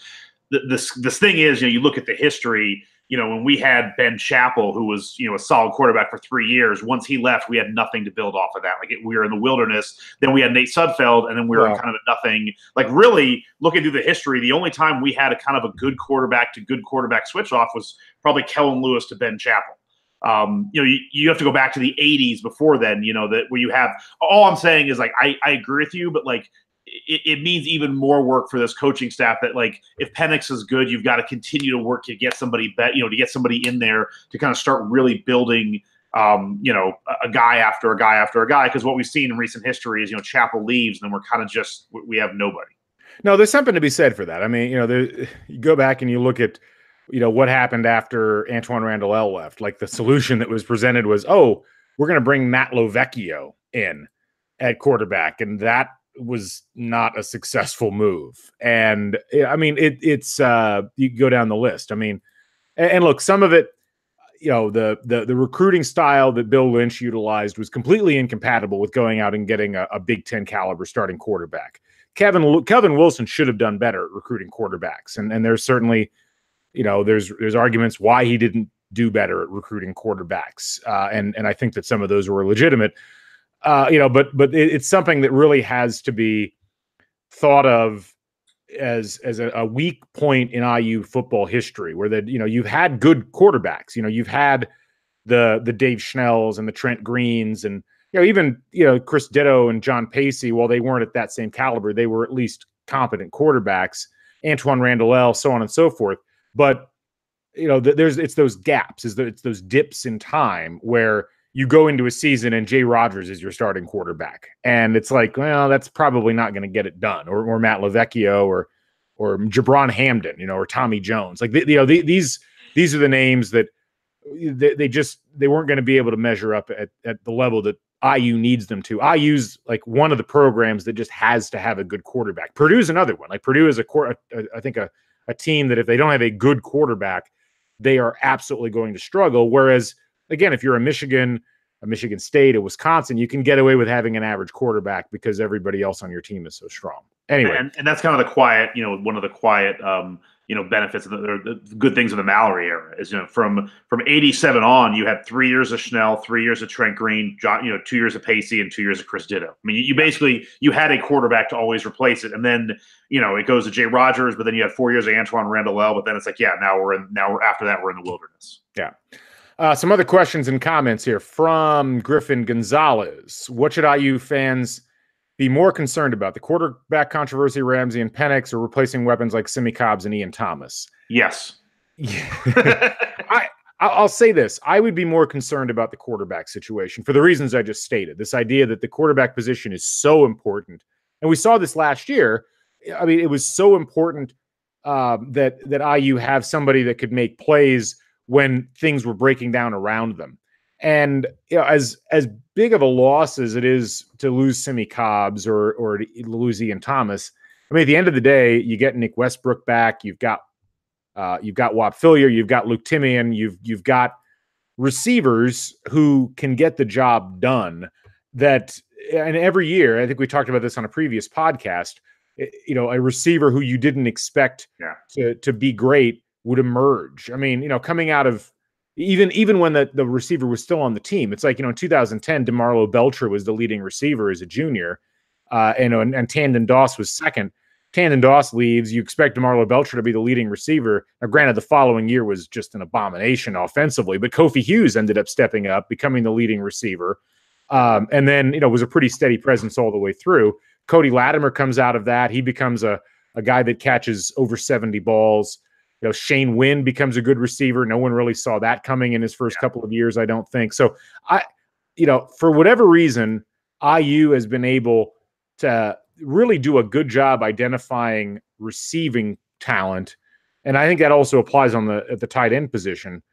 this thing is, you look at the history. When we had Ben Chappell, who was a solid quarterback for 3 years, once he left, we had nothing to build off of that. We were in the wilderness. Then we had Nate Sudfeld, and then we were kind of a nothing. Really looking through the history, the only time we had a kind of a good quarterback to good quarterback switch off was probably Kellen Lewis to Ben Chappell. You have to go back to the 80s before then, that where you have, all I'm saying is I agree with you, but it means even more work for this coaching staff that if Penix is good, you've got to continue to work to get somebody to get somebody in there to kind of start really building, a guy after a guy after a guy. Cause what we've seen in recent history is, Chappell leaves and then we're kind of we have nobody. No, there's something to be said for that. I mean, you go back and you look at, what happened after Antoine Randall left. Like the solution that was presented was, oh, we're going to bring Matt Lovecchio in at quarterback. And that was not a successful move. And I mean, it's you go down the list. I mean, and look, some of it, the recruiting style that Bill Lynch utilized was completely incompatible with going out and getting a Big Ten caliber starting quarterback. Kevin Wilson should have done better at recruiting quarterbacks. And there's certainly, there's arguments why he didn't do better at recruiting quarterbacks. And I think that some of those were legitimate, but it's something that really has to be thought of as a weak point in IU football history, where you've had good quarterbacks. You've had the Dave Schnells and the Trent Greens, and even Chris Ditto and John Pacey. While they weren't at that same caliber, they were at least competent quarterbacks. Antoine Randall, so on and so forth. But it's those gaps, it's those dips in time where you go into a season and Jay Rodgers is your starting quarterback. And it's like, well, that's probably not going to get it done. Or Matt Lovecchio or Jabron Hamden, or Tommy Jones. Like, these are the names that they weren't going to be able to measure up at the level that IU needs them to. IU's like one of the programs that just has to have a good quarterback. Purdue's another one. Like Purdue is I think a team that if they don't have a good quarterback, they are absolutely going to struggle. Whereas, again, if you're a Michigan State, a Wisconsin, you can get away with having an average quarterback because everybody else on your team is so strong. Anyway, and that's kind of the quiet, one of the quiet, benefits of the good things of the Mallory era is, from 87 on, you had 3 years of Schnell, 3 years of Trent Green, 2 years of Pacey, and 2 years of Chris Ditto. I mean, you had a quarterback to always replace it, and then it goes to Jay Rodgers, but then you had 4 years of Antoine Randall, but then it's like, after that we're in the wilderness. Yeah. Some other questions and comments here from Griffin Gonzalez. What should IU fans be more concerned about? The quarterback controversy, Ramsey and Penix, or replacing weapons like Simi Cobbs and Ian Thomas? Yes. Yeah. I'll say this. I would be more concerned about the quarterback situation for the reasons I just stated. This idea that the quarterback position is so important. And we saw this last year. I mean, it was so important that IU have somebody that could make plays when things were breaking down around them. And as big of a loss as it is to lose Simi Cobbs or to lose Ian Thomas, I mean, at the end of the day, you get Nick Westbrook back. You've got Whop Phillier. You've got Luke Timian. You've got receivers who can get the job done. And every year, I think we talked about this on a previous podcast. A receiver who you didn't expect to be great would emerge. I mean, coming out of even when the receiver was still on the team, it's like, in 2010, DeMarlo Belcher was the leading receiver as a junior, and Tandon Doss was second. Tandon Doss leaves. You expect DeMarlo Belcher to be the leading receiver. Now, granted, the following year was just an abomination offensively, but Kofi Hughes ended up stepping up, becoming the leading receiver, and then was a pretty steady presence all the way through. Cody Latimer comes out of that. He becomes a guy that catches over 70 balls. Shane Wynn becomes a good receiver. No one really saw that coming in his first couple of years, I don't think. So for whatever reason, IU has been able to really do a good job identifying receiving talent. And I think that also applies at the tight end position.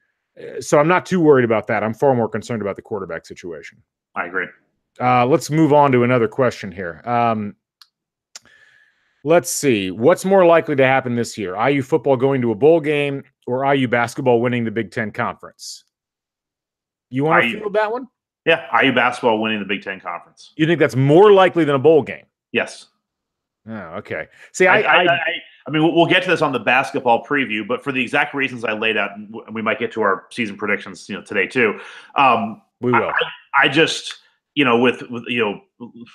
So I'm not too worried about that. I'm far more concerned about the quarterback situation. I agree. Let's move on to another question here. Let's see. What's more likely to happen this year? IU football going to a bowl game or IU basketball winning the Big Ten Conference? You want to field that one? Yeah, IU basketball winning the Big Ten Conference. You think that's more likely than a bowl game? Yes. Oh, okay. See, I mean, we'll get to this on the basketball preview, but for the exact reasons I laid out, and we might get to our season predictions, today too. We will. I just, with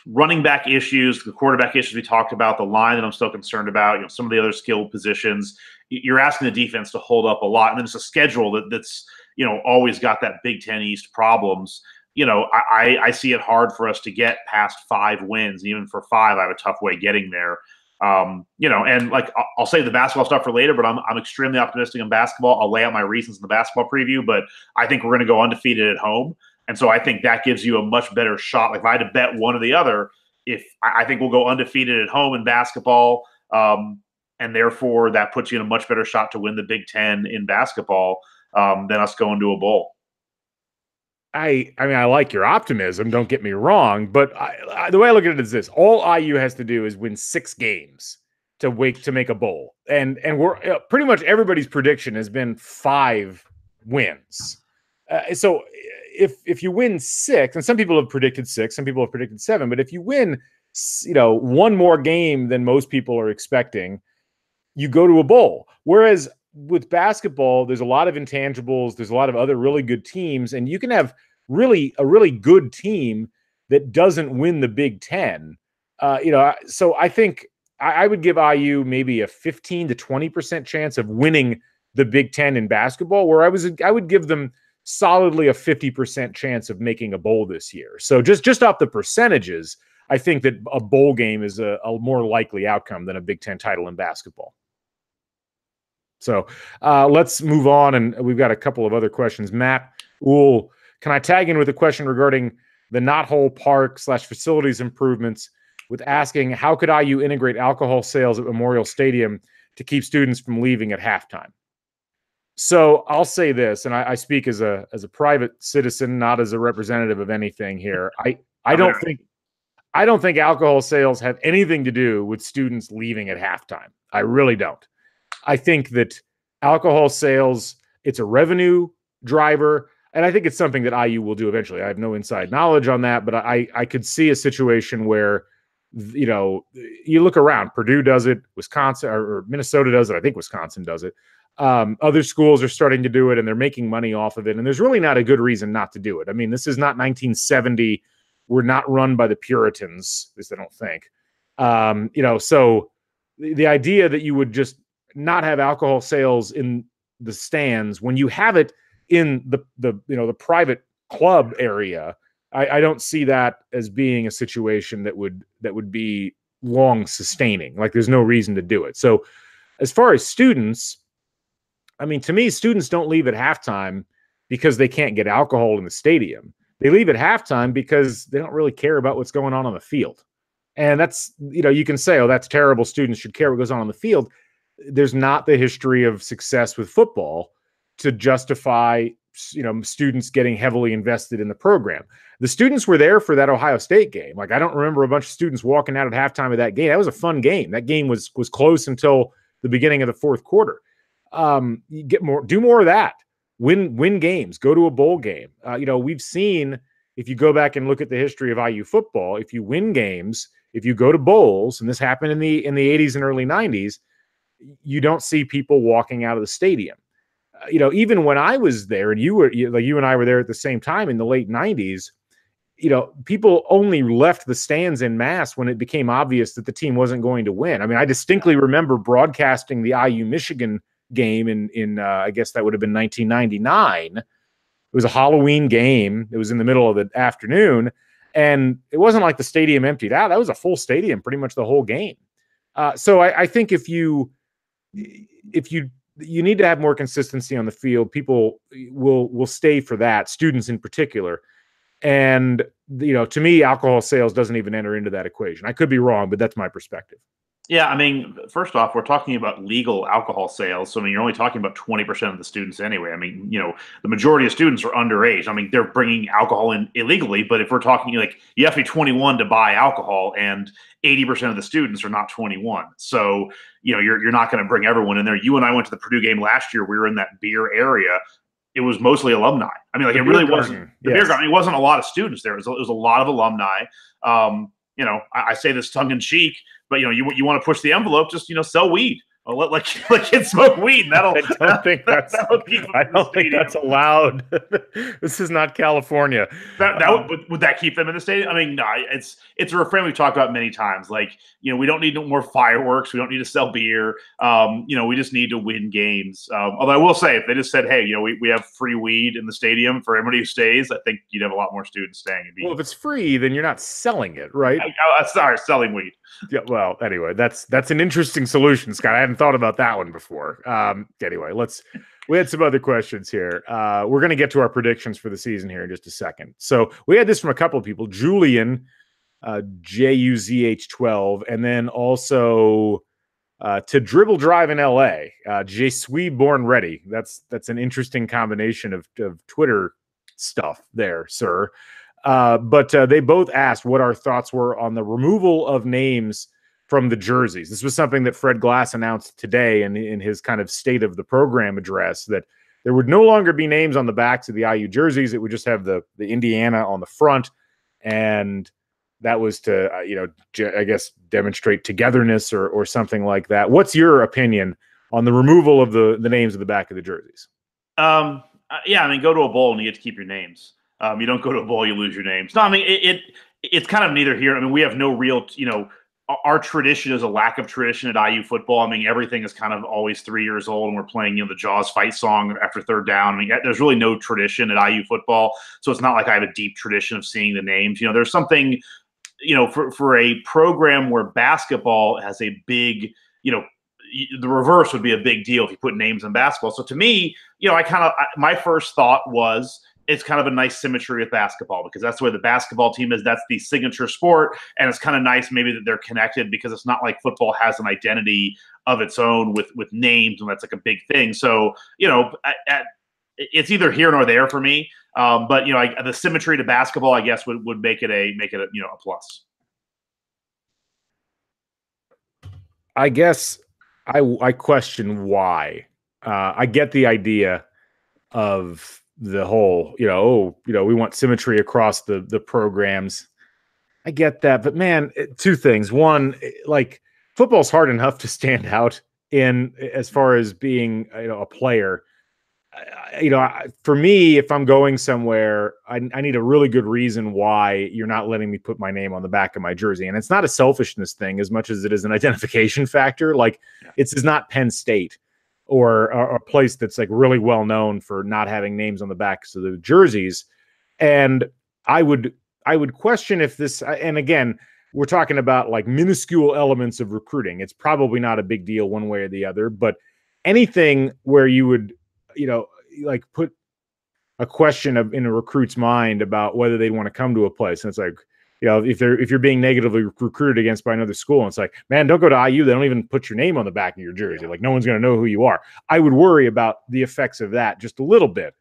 running back issues, the quarterback issues we talked about, the line that I'm still concerned about, some of the other skilled positions, you're asking the defense to hold up a lot. And then it's a schedule that's always got that Big Ten East problems. I see it hard for us to get past 5 wins. Even for 5, I have a tough way getting there. And like I'll save the basketball stuff for later, but I'm extremely optimistic in basketball. I'll lay out my reasons in the basketball preview, but I think we're going to go undefeated at home. And so I think that gives you a much better shot. Like if I had to bet one or the other, I think we'll go undefeated at home in basketball. and therefore that puts you in a much better shot to win the Big Ten in basketball than us going to a bowl. I mean, I like your optimism. Don't get me wrong, but the way I look at it is this: all IU has to do is win 6 games to make a bowl, and we're pretty much everybody's prediction has been 5 wins. So if you win 6, and some people have predicted 6, some people have predicted 7, but if you win, one more game than most people are expecting, you go to a bowl. Whereas with basketball, there's a lot of intangibles. There's a lot of other really good teams, and you can have a really good team that doesn't win the Big Ten. So I think I would give IU maybe a 15 to 20% chance of winning the Big Ten in basketball, where I would give them solidly a 50% chance of making a bowl this year. So just off the percentages, I think that a bowl game is a more likely outcome than a Big Ten title in basketball. So let's move on, and we've got a couple of other questions. Matt Uhl, can I tag in with a question regarding the Knothole Park / facilities improvements with asking, how could IU integrate alcohol sales at Memorial Stadium to keep students from leaving at halftime? So I'll say this, and I speak as a private citizen, not as a representative of anything here. I don't think alcohol sales have anything to do with students leaving at halftime. I really don't. I think that alcohol sales, it's a revenue driver, and I think it's something that IU will do eventually. I have no inside knowledge on that, but I could see a situation where, you look around. Purdue does it, Wisconsin or Minnesota does it. I think Wisconsin does it. Other schools are starting to do it, and they're making money off of it, and there's really not a good reason not to do it. I mean, this is not 1970. We're not run by the Puritans, at least I don't think. So the idea that you would just not have alcohol sales in the stands when you have it in the private club area, I don't see that as being a situation that would be long sustaining. Like, there's no reason to do it. So as far as students, I mean, to me, students don't leave at halftime because they can't get alcohol in the stadium. They leave at halftime because they don't really care about what's going on the field. And that's, you can say, oh, that's terrible. Students should care what goes on the field. There's not the history of success with football to justify, students getting heavily invested in the program. The students were there for that Ohio State game. Like, I don't remember a bunch of students walking out at halftime of that game. That was a fun game. That game was close until the beginning of the fourth quarter. You do more of that. Win games. Go to a bowl game. We've seen, if you go back and look at the history of IU football, if you win games, if you go to bowls, and this happened in the 80s and early 90s, you don't see people walking out of the stadium. Even when I was there, and you and I were there at the same time in the late 90s, people only left the stands en masse when it became obvious that the team wasn't going to win. I mean, I distinctly remember broadcasting the IU Michigan game in I guess that would have been 1999. It was a Halloween game. It was in the middle of the afternoon, and it wasn't like the stadium emptied out. That was a full stadium pretty much the whole game. So I think if you need to have more consistency on the field, people will stay for that, students in particular. And, to me, alcohol sales doesn't even enter into that equation. I could be wrong, but that's my perspective. Yeah, I mean, first off, we're talking about legal alcohol sales. So, I mean, you're only talking about 20% of the students anyway. I mean, the majority of students are underage. I mean, they're bringing alcohol in illegally, but if we're talking like you have to be 21 to buy alcohol, and 80% of the students are not 21. So, you're not going to bring everyone in there. You and I went to the Purdue game last year. We were in that beer area. It was mostly alumni. I mean, like, it really wasn't the beer garden. It wasn't a lot of students there. It was a lot of alumni. I say this tongue in cheek, but you want to push the envelope, just sell weed. Let kids smoke weed, and that'll. I don't think that's allowed. This is not California. Would that keep them in the stadium? I mean, no. It's a refrain we've talked about many times. Like, we don't need more fireworks. We don't need to sell beer. We just need to win games. Although I will say, if they just said, hey, we have free weed in the stadium for everybody who stays, I think you'd have a lot more students staying. Well, if it's free, then you're not selling it, right? Sorry, selling weed. Yeah. Well, anyway, that's an interesting solution, Scott. I hadn't thought about that one before. Anyway, we had some other questions here. We're going to get to our predictions for the season here in just a second. So we had this from a couple of people, Julian, JUZH12, and then also to dribble drive in L.A. Je suis born ready. That's an interesting combination of Twitter stuff there, sir. But they both asked what our thoughts were on the removal of names from the jerseys. This was something that Fred Glass announced today in his kind of state of the program address, that there would no longer be names on the backs of the IU jerseys. It would just have the Indiana on the front. And that was to, I guess, demonstrate togetherness or something like that. What's your opinion on the removal of the names of the back of the jerseys? Yeah, I mean, go to a bowl and you get to keep your names. You don't go to a bowl, you lose your names. No, I mean, it's kind of neither here. I mean, we have no real, our tradition is a lack of tradition at IU football. I mean, everything is kind of always 3 years old, and we're playing, the Jaws fight song after third down. I mean, there's really no tradition at IU football, so it's not like I have a deep tradition of seeing the names. There's something, for a program where basketball has a big, the reverse would be a big deal if you put names in basketball. So to me, my first thought was, it's kind of a nice symmetry with basketball because that's the way the basketball team is. That's the signature sport. And it's kind of nice maybe that they're connected because it's not like football has an identity of its own with names, and that's like a big thing. So, it's either here nor there for me. But, the symmetry to basketball, I guess, would make it a plus. I guess I question why. I get the idea of the whole, we want symmetry across the programs. I get that, but man, two things. One, like, football's hard enough to stand out in as far as being, a player. For me, if I'm going somewhere, I need a really good reason why you're not letting me put my name on the back of my jersey. And it's not a selfishness thing as much as it is an identification factor. Like, it's not Penn State or a place that's like really well known for not having names on the backs of the jerseys. And I would question if this, and again, we're talking about like minuscule elements of recruiting. It's probably not a big deal one way or the other, but anything where you would, like put a question in a recruit's mind about whether they'd want to come to a place. And it's like, if you're being negatively recruited against by another school, and it's like, man, don't go to IU. They don't even put your name on the back of your jersey. Like, no one's going to know who you are. I would worry about the effects of that just a little bit.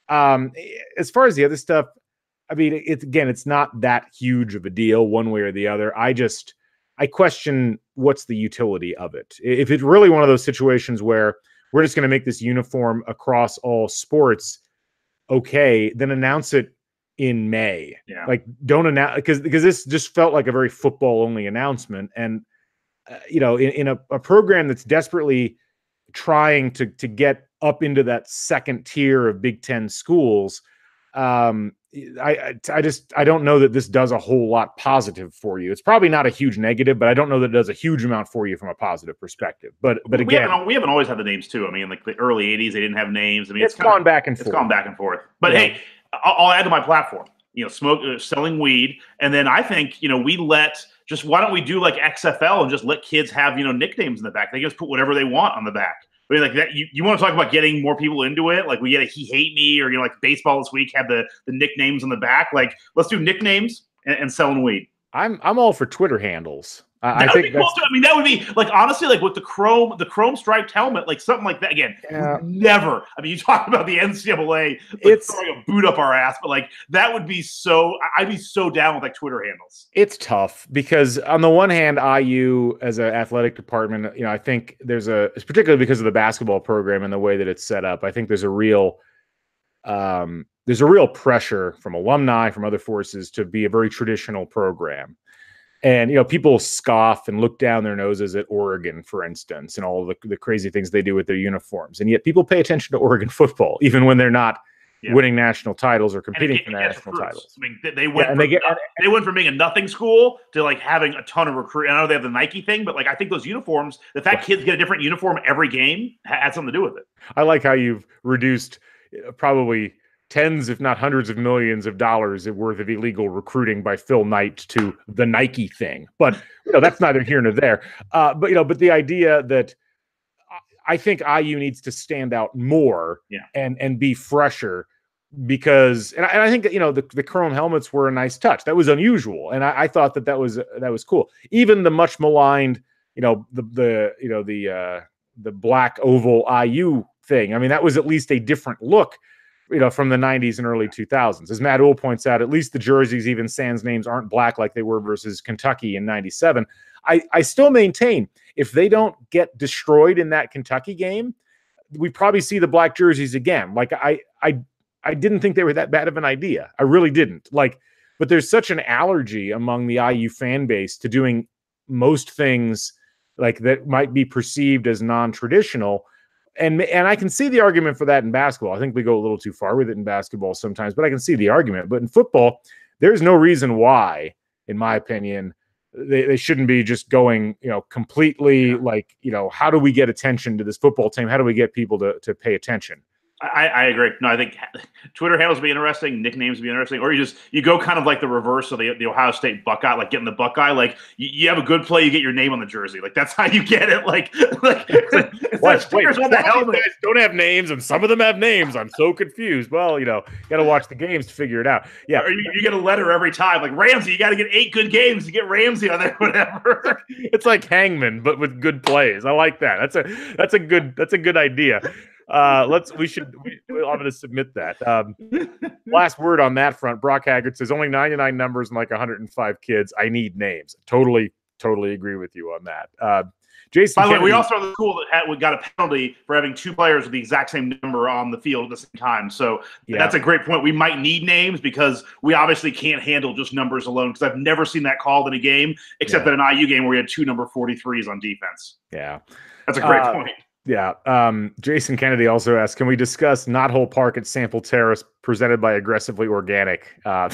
As far as the other stuff, I mean, it's not that huge of a deal one way or the other. I question what's the utility of it. If it's really one of those situations where we're just going to make this uniform across all sports, okay, then announce it in May. Yeah. Like, don't announce, because this just felt like a very football only announcement. And in a program that's desperately trying to get up into that second tier of Big Ten schools, I don't know that this does a whole lot positive for you. It's probably not a huge negative, but I don't know that it does a huge amount for you from a positive perspective. But again, we haven't always had the names too. I mean, like the early '80s, they didn't have names. I mean, it's gone back and forth. It's gone back and forth. But hey, I'll add to my platform. Selling weed, and then I think why don't we do like XFL and just let kids have nicknames in the back? They just put whatever they want on the back. I mean, like that. You want to talk about getting more people into it? Like we get a "He Hate Me" or like baseball this week had the nicknames on the back. Like, let's do nicknames and selling weed. I'm all for Twitter handles. I think cool too. I mean, that would be like, honestly, like with the chrome striped helmet, like something like that. Again, never. I mean, you talk about the NCAA, it's throwing a boot up our ass, but like that would be so. I'd be so down with like Twitter handles. It's tough because on the one hand, IU as an athletic department, I think it's particularly because of the basketball program and the way that it's set up. I think there's a real pressure from alumni, from other forces to be a very traditional program. And, people scoff and look down their noses at Oregon, for instance, and all the crazy things they do with their uniforms. And yet people pay attention to Oregon football, even when they're not winning national titles or competing for national titles. I mean, they went from being a nothing school to like having a ton of recruit. I know they have the Nike thing, but like I think those uniforms, the fact kids get a different uniform every game had something to do with it. I like how you've reduced probably tens, if not hundreds of millions of dollars worth of illegal recruiting by Phil Knight to the Nike thing. But that's neither here nor there. But the idea that I think IU needs to stand out more and be fresher because, and I think that, the chrome helmets were a nice touch. That was unusual. And I thought that was cool. Even the much maligned, the black oval IU thing. I mean, that was at least a different look, from the 90s and early 2000s. As Matt Uhl points out, at least the jerseys, even sans names, aren't black like they were versus Kentucky in 97. I still maintain, if they don't get destroyed in that Kentucky game, we probably see the black jerseys again. Like, I didn't think they were that bad of an idea. I really didn't. But there's such an allergy among the IU fan base to doing most things like that might be perceived as non-traditional. And I can see the argument for that in basketball. I think we go a little too far with it in basketball sometimes, but I can see the argument. But in football, there's no reason why, in my opinion, they shouldn't be just going, completely how do we get attention to this football team? How do we get people to pay attention? I agree. No, I think Twitter handles be interesting, nicknames be interesting, or you go kind of like the reverse of the Ohio State Buckeye, like getting the Buckeye. Like you have a good play, you get your name on the jersey. Like that's how you get it. Like stickers on the helmet. Guys don't have names, and some of them have names. I'm so confused. Well, got to watch the games to figure it out. Yeah, or you get a letter every time. Like Ramsey, you got to get 8 good games to get Ramsey on there, whatever. It's like Hangman, but with good plays. I like that. That's a good idea. I'm going to submit that. Last word on that front. Brock Haggard says only 99 numbers and like 105 kids. I need names. Totally agree with you on that. Jason, by the way, we also have the school that we got a penalty for having 2 players with the exact same number on the field at the same time. So that's a great point. We might need names because we obviously can't handle just numbers alone, because I've never seen that called in a game except in an IU game where we had 2 number 43s on defense. Yeah. That's a great point. Yeah. Jason Kennedy also asked, can we discuss Knothole Park at Sample Terrace presented by Aggressively Organic? I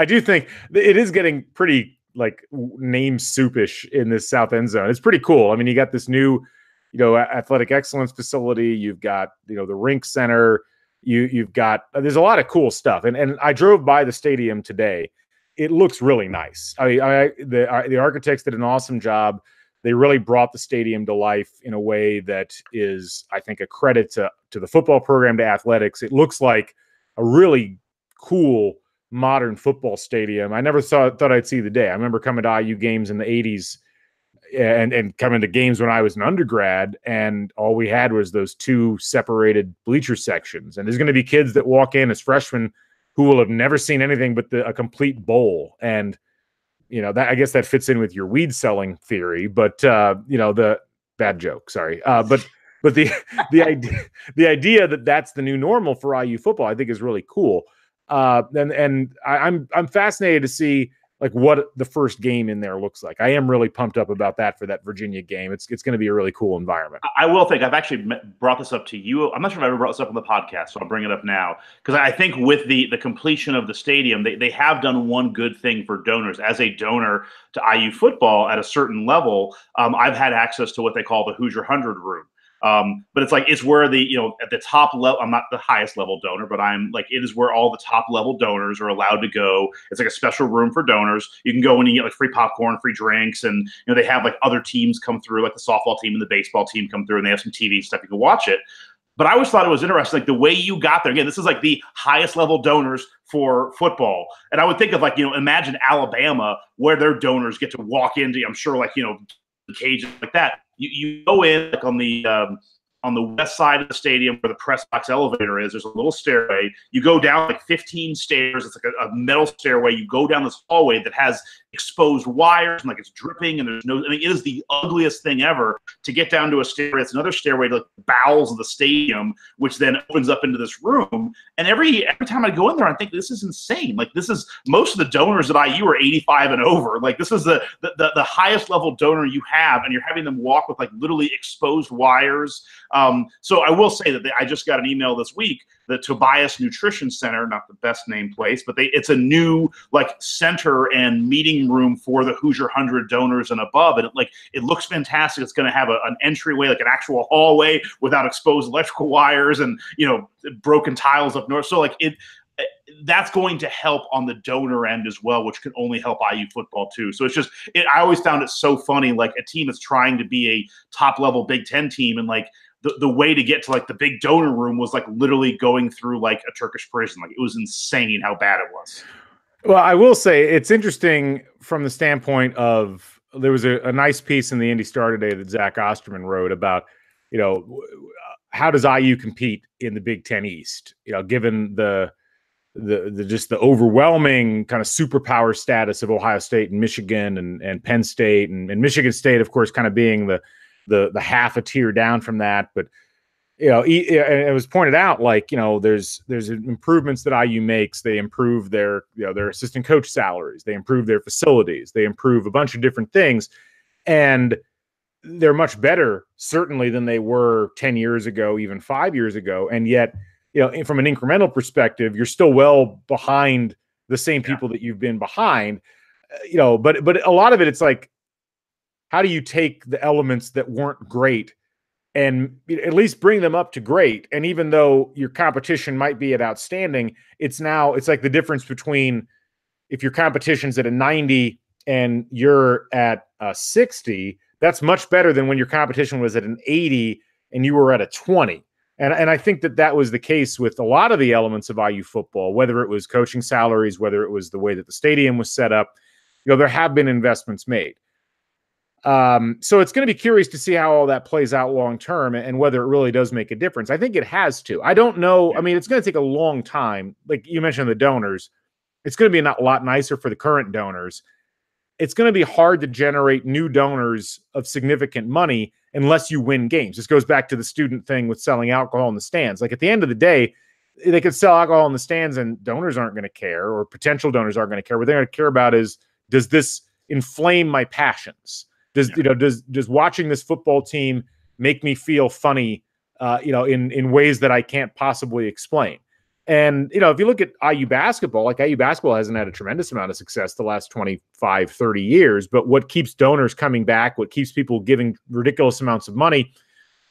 do think it is getting pretty name soupish in this south end zone. It's pretty cool. I mean, you got this new, athletic excellence facility. You've got, the rink center. You've got, there's a lot of cool stuff. And I drove by the stadium today. It looks really nice. I mean, the architects did an awesome job. They really brought the stadium to life in a way that is, I think, a credit to the football program, to athletics. It looks like a really cool modern football stadium. I never thought I'd see the day. I remember coming to IU games in the 80s and coming to games when I was an undergrad, and all we had was those 2 separated bleacher sections. And there's going to be kids that walk in as freshmen who will have never seen anything but a complete bowl. And that, I guess that fits in with your weed selling theory, but the bad joke, sorry. But the idea that that's the new normal for IU football, I think is really cool. And I'm fascinated to see what the first game in there looks like. I am really pumped up about that for that Virginia game. It's going to be a really cool environment. I will think I've actually brought this up to you. I'm not sure if I ever brought this up on the podcast, so I'll bring it up now, because I think with the completion of the stadium, they have done one good thing for donors. As a donor to IU football at a certain level, I've had access to what they call the Hoosier 100 room. But it's where at the top level, I'm not the highest level donor, but it is where all the top level donors are allowed to go. It's like a special room for donors. You can go in and get free popcorn, free drinks. And, they have other teams come through, like the softball team and the baseball team come through, and they have some TV stuff. You can watch it. But I always thought it was interesting, the way you got there. Again, this is the highest level donors for football. And I would think of imagine Alabama, where their donors get to walk into, I'm sure cages like that. You go in on the west side of the stadium where the press box elevator is. There's a little stairway. You go down 15 stairs. It's a metal stairway. You go down this hallway that has exposed wires and it's dripping, and there's no. I mean, it is the ugliest thing ever to get down to a stairway. It's another stairway to the bowels of the stadium, which then opens up into this room. And every time I go in there, I think this is insane. This is most of the donors at IU are 85 and over. This is the highest level donor you have, and you're having them walk with literally exposed wires. So I will say that I just got an email this week, the Tobias Nutrition Center, not the best named place, but it's a new center and meeting room for the Hoosier 100 donors and above. And it looks fantastic. It's going to have an entryway, an actual hallway without exposed electrical wires and, broken tiles up north. So that's going to help on the donor end as well, which can only help IU football too. So I always found it so funny, a team that's trying to be a top level Big Ten team, and the way to get to the big donor room was literally going through a Turkish prison. It was insane how bad it was. Well, I will say it's interesting from the standpoint of there was a nice piece in the Indy Star today that Zach Osterman wrote about, how does IU compete in the Big Ten East? Given the just the overwhelming kind of superpower status of Ohio State and Michigan and Penn State and Michigan State, of course, kind of being the half a tier down from that. But it was pointed out, like, there's improvements that IU makes. They improve their assistant coach salaries. They improve their facilities. They improve a bunch of different things. And they're much better, certainly, than they were 10 years ago, even 5 years ago. And yet, from an incremental perspective, you're still well behind the same people that you've been behind. But a lot of it, it's like, how do you take the elements that weren't great and at least bring them up to great? And even though your competition might be at outstanding, it's like the difference between if your competition's at a 90 and you're at a 60, that's much better than when your competition was at an 80 and you were at a 20. And I think that was the case with a lot of the elements of IU football, whether it was coaching salaries, whether it was the way that the stadium was set up. There have been investments made. So it's going to be curious to see how all that plays out long term and whether it really does make a difference. I think it has to. I don't know. I mean, it's going to take a long time. Like you mentioned, the donors, it's going to be a lot nicer for the current donors. It's going to be hard to generate new donors of significant money unless you win games. This goes back to the student thing with selling alcohol in the stands. Like at the end of the day, they could sell alcohol in the stands and donors aren't going to care, or potential donors aren't going to care. What they're going to care about is, does this inflame my passions? Does watching this football team make me feel funny, in ways that I can't possibly explain? And, if you look at IU basketball, like IU basketball hasn't had a tremendous amount of success the last 25, 30 years. But what keeps donors coming back, what keeps people giving ridiculous amounts of money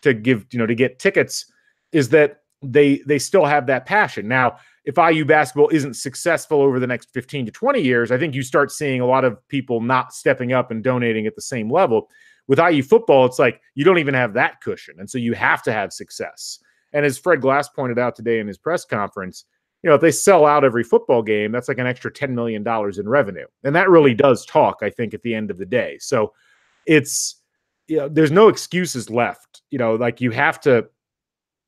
to get tickets, is that they still have that passion. Now, if IU basketball isn't successful over the next 15 to 20 years, I think you start seeing a lot of people not stepping up and donating at the same level. With IU football, it's like you don't even have that cushion. And so you have to have success. And as Fred Glass pointed out today in his press conference, if they sell out every football game, that's like an extra $10 million in revenue. And that really does talk, I think, at the end of the day. So it's, there's no excuses left. Like you have to,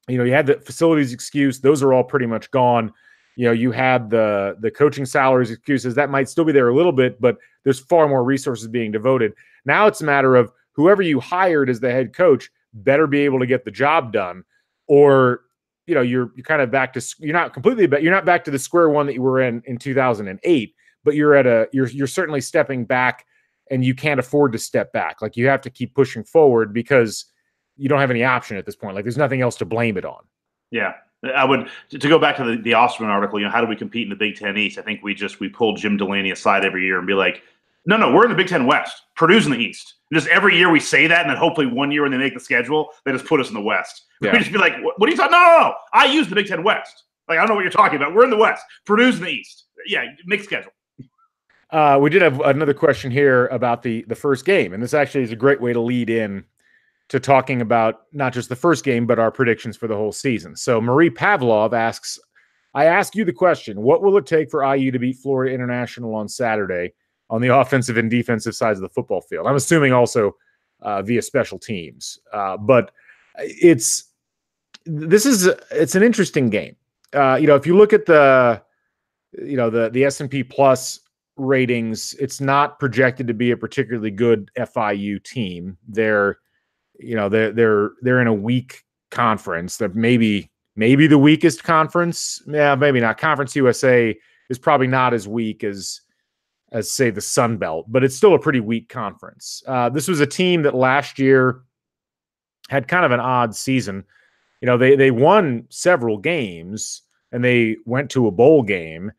you had the facilities excuse. Those are all pretty much gone. You had the coaching salaries excuses. That might still be there a little bit, but there's far more resources being devoted. Now it's a matter of whoever you hired as the head coach better be able to get the job done, or you're kind of back to, you're not completely, but you're not back to the square one that you were in 2008, but you're certainly stepping back, and you can't afford to step back. Like you have to keep pushing forward because you don't have any option at this point. Like there's nothing else to blame it on. Yeah. I would, to go back to the Osterman article, how do we compete in the Big Ten East? I think we pull Jim Delaney aside every year and be like, no, we're in the Big Ten West. Purdue's in the East. And just every year we say that, and then hopefully one year when they make the schedule, they just put us in the West. Yeah. We just be like, what are you talking? No. I use the Big Ten West. Like, I don't know what you're talking about. We're in the West. Purdue's in the East. Yeah, make schedule. We did have another question here about the first game, and this actually is a great way to lead in to talking about not just the first game, but our predictions for the whole season. So Marie Pavlov asks, I ask you the question, what will it take for IU to beat Florida International on Saturday on the offensive and defensive sides of the football field? I'm assuming also via special teams. But it's an interesting game. If you look at the S&P Plus ratings, it's not projected to be a particularly good FIU team. They're in a weak conference. That maybe the weakest conference. Yeah, maybe not. Conference USA is probably not as weak as say the Sun Belt, but it's still a pretty weak conference. This was a team that last year had kind of an odd season. They won several games and they went to a bowl game.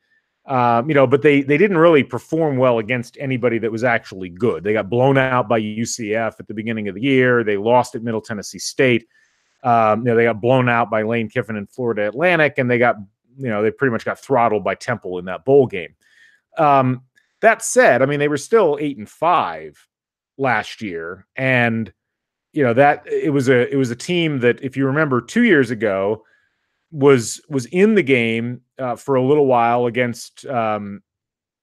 But they didn't really perform well against anybody that was actually good. They got blown out by UCF at the beginning of the year. They lost at Middle Tennessee State. They got blown out by Lane Kiffin and Florida Atlantic, and they pretty much got throttled by Temple in that bowl game. That said, they were still 8-5 last year, and that it was a team that, if you remember 2 years ago, was in the game for a little while against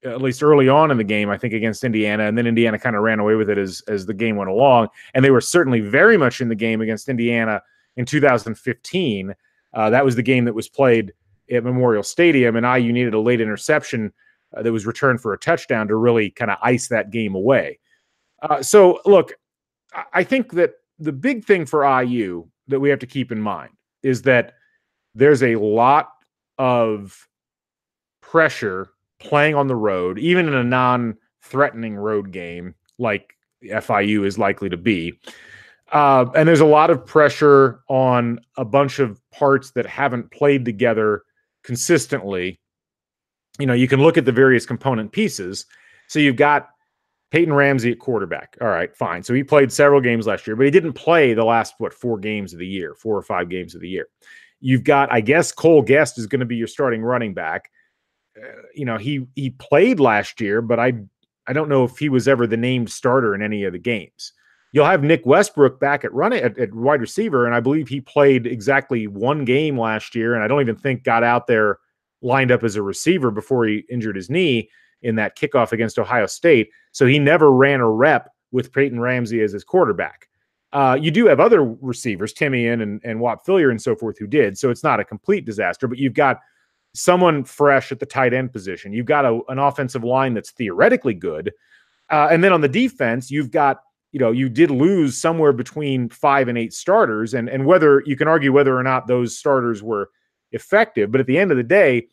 at least early on in the game, I think, against Indiana, and then Indiana kind of ran away with it as the game went along. And they were certainly very much in the game against Indiana in 2015. That was the game that was played at Memorial Stadium, and IU needed a late interception that was returned for a touchdown to really kind of ice that game away. So, look, I think that the big thing for IU that we have to keep in mind is that there's a lot of pressure playing on the road, even in a non-threatening road game like FIU is likely to be. And there's a lot of pressure on a bunch of parts that haven't played together consistently. You know, you can look at the various component pieces. So you've got Peyton Ramsey at quarterback. All right, fine. So he played several games last year, but he didn't play the last, 4 games of the year, 4 or 5 games of the year. You've got, I guess, Cole Guest is going to be your starting running back. You know, he played last year, but I don't know if he was ever the named starter in any of the games. You'll have Nick Westbrook back at wide receiver, and I believe he played exactly 1 game last year, and I don't even think got out there lined up as a receiver before he injured his knee in that kickoff against Ohio State. So he never ran a rep with Peyton Ramsey as his quarterback. You do have other receivers, Timian and Whop Phillier and so forth, who did. So it's not a complete disaster, but you've got someone fresh at the tight end position. You've got an offensive line that's theoretically good. And then on the defense, you've got, you did lose somewhere between 5 and 8 starters. And whether you can argue whether or not those starters were effective, but at the end of the day,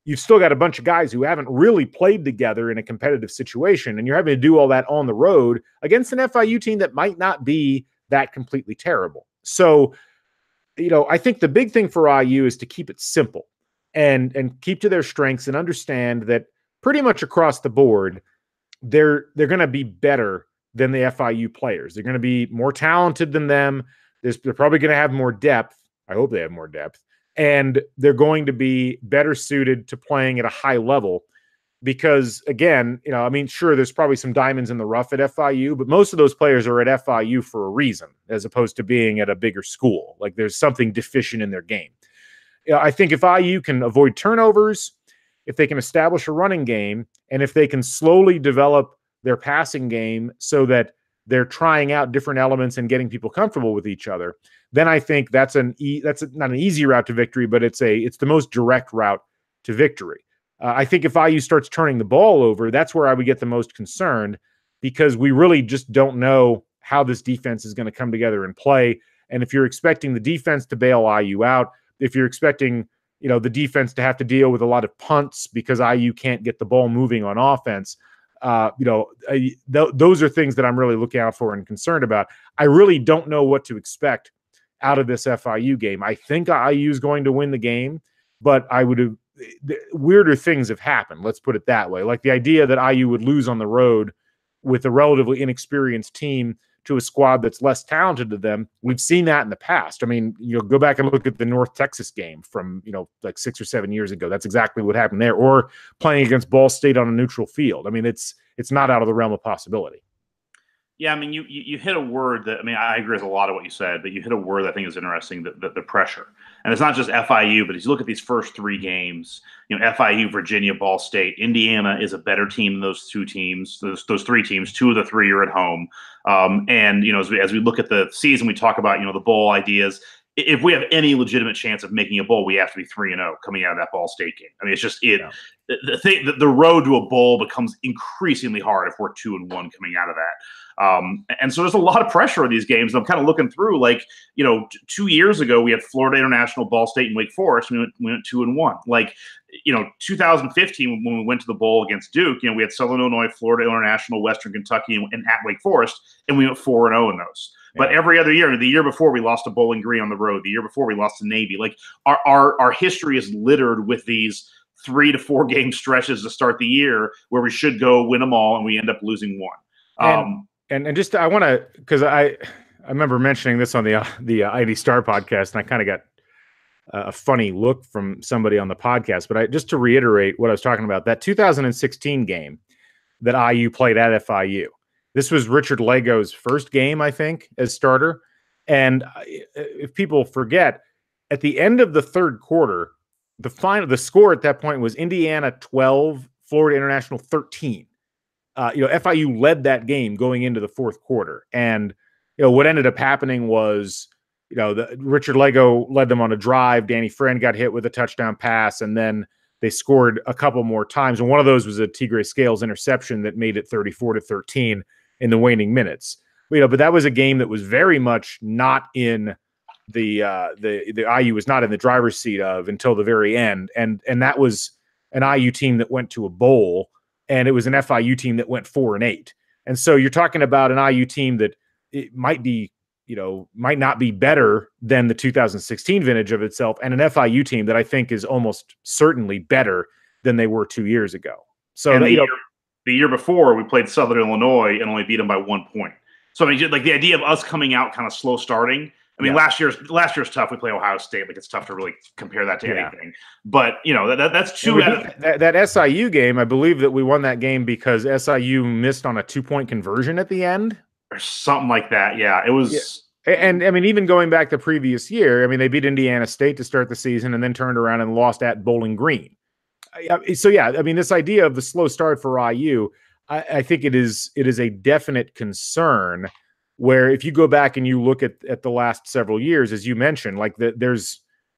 you've still got a bunch of guys who haven't really played together in a competitive situation. And you're having to do all that on the road against an FIU team that might not be that completely terrible. So, I think the big thing for IU is to keep it simple and keep to their strengths and understand that pretty much across the board, they're going to be better than the FIU players. They're going to be more talented than them. They're probably going to have more depth. I hope they have more depth. And they're going to be better suited to playing at a high level because, again, sure, there's probably some diamonds in the rough at FIU, but most of those players are at FIU for a reason as opposed to being at a bigger school. Like there's something deficient in their game. I think if IU can avoid turnovers, if they can establish a running game, and if they can slowly develop their passing game so that they're trying out different elements and getting people comfortable with each other, then I think that's not an easy route to victory, but it's the most direct route to victory. I think if IU starts turning the ball over, that's where I would get the most concerned because we really just don't know how this defense is going to come together and play. And if you're expecting the defense to bail IU out, if you're expecting, the defense to have to deal with a lot of punts because IU can't get the ball moving on offense, those are things that I'm really looking out for and concerned about. I really don't know what to expect out of this FIU game. I think IU is going to win the game, but weirder things have happened. Let's put it that way. Like the idea that IU would lose on the road with a relatively inexperienced team to a squad that's less talented than them. We've seen that in the past. I mean, go back and look at the North Texas game from, like 6 or 7 years ago. That's exactly what happened there. Or playing against Ball State on a neutral field. I mean, it's not out of the realm of possibility. Yeah, I mean, you hit a word that, I agree with a lot of what you said, but you hit a word that I think is interesting, the pressure. And it's not just FIU, but as you look at these first 3 games, FIU, Virginia, Ball State, Indiana is a better team than those 2 teams, those 3 teams. 2 of the 3 are at home. And, as we look at the season, we talk about, the bowl ideas. If we have any legitimate chance of making a bowl, we have to be 3-0 coming out of that Ball State game. I mean, it's just the road to a bowl becomes increasingly hard if we're 2-1 coming out of that. And so there's a lot of pressure on these games. And I'm kind of looking through, 2 years ago, we had Florida International, Ball State, and Wake Forest. We went 2-1. 2015, when we went to the bowl against Duke, we had Southern Illinois, Florida International, Western Kentucky, and at Wake Forest, and we went 4-0 in those. But every other year, the year before we lost to Bowling Green on the road, the year before we lost to Navy. Our history is littered with these 3 to 4 game stretches to start the year where we should go win them all and we end up losing one. And just I want to, because I remember mentioning this on the ID Star podcast, and I kind of got a funny look from somebody on the podcast. But just to reiterate what I was talking about, that 2016 game that IU played at FIU. This was Richard Lego's first game, I think, as starter. And if people forget, at the end of the third quarter, the score at that point was Indiana 12, Florida International 13. FIU led that game going into the fourth quarter. And, what ended up happening was, Richard Lego led them on a drive. Danny Friend got hit with a touchdown pass, and then they scored a couple more times. And one of those was a Tigre Scales interception that made it 34-13 in the waning minutes. But that was a game that was very much not in the IU was not in the driver's seat of until the very end. And that was an IU team that went to a bowl, and it was an FIU team that went 4-8. And so you're talking about an IU team that it might not be better than the 2016 vintage of itself, and an FIU team that I think is almost certainly better than they were 2 years ago. So the year before, we played Southern Illinois and only beat them by 1 point. So I mean, like the idea of us coming out kind of slow starting. I mean, last year's tough. We play Ohio State. Like, it's tough to really compare that to anything. But that's two. That SIU game, I believe that we won that game because SIU missed on a 2-point conversion at the end, or something like that. Yeah, it was. Yeah. And I mean, even going back the previous year, I mean, they beat Indiana State to start the season and then turned around and lost at Bowling Green. So yeah, I mean, this idea of the slow start for IU, I think it is a definite concern. Where if you go back and you look at the last several years, as you mentioned, like what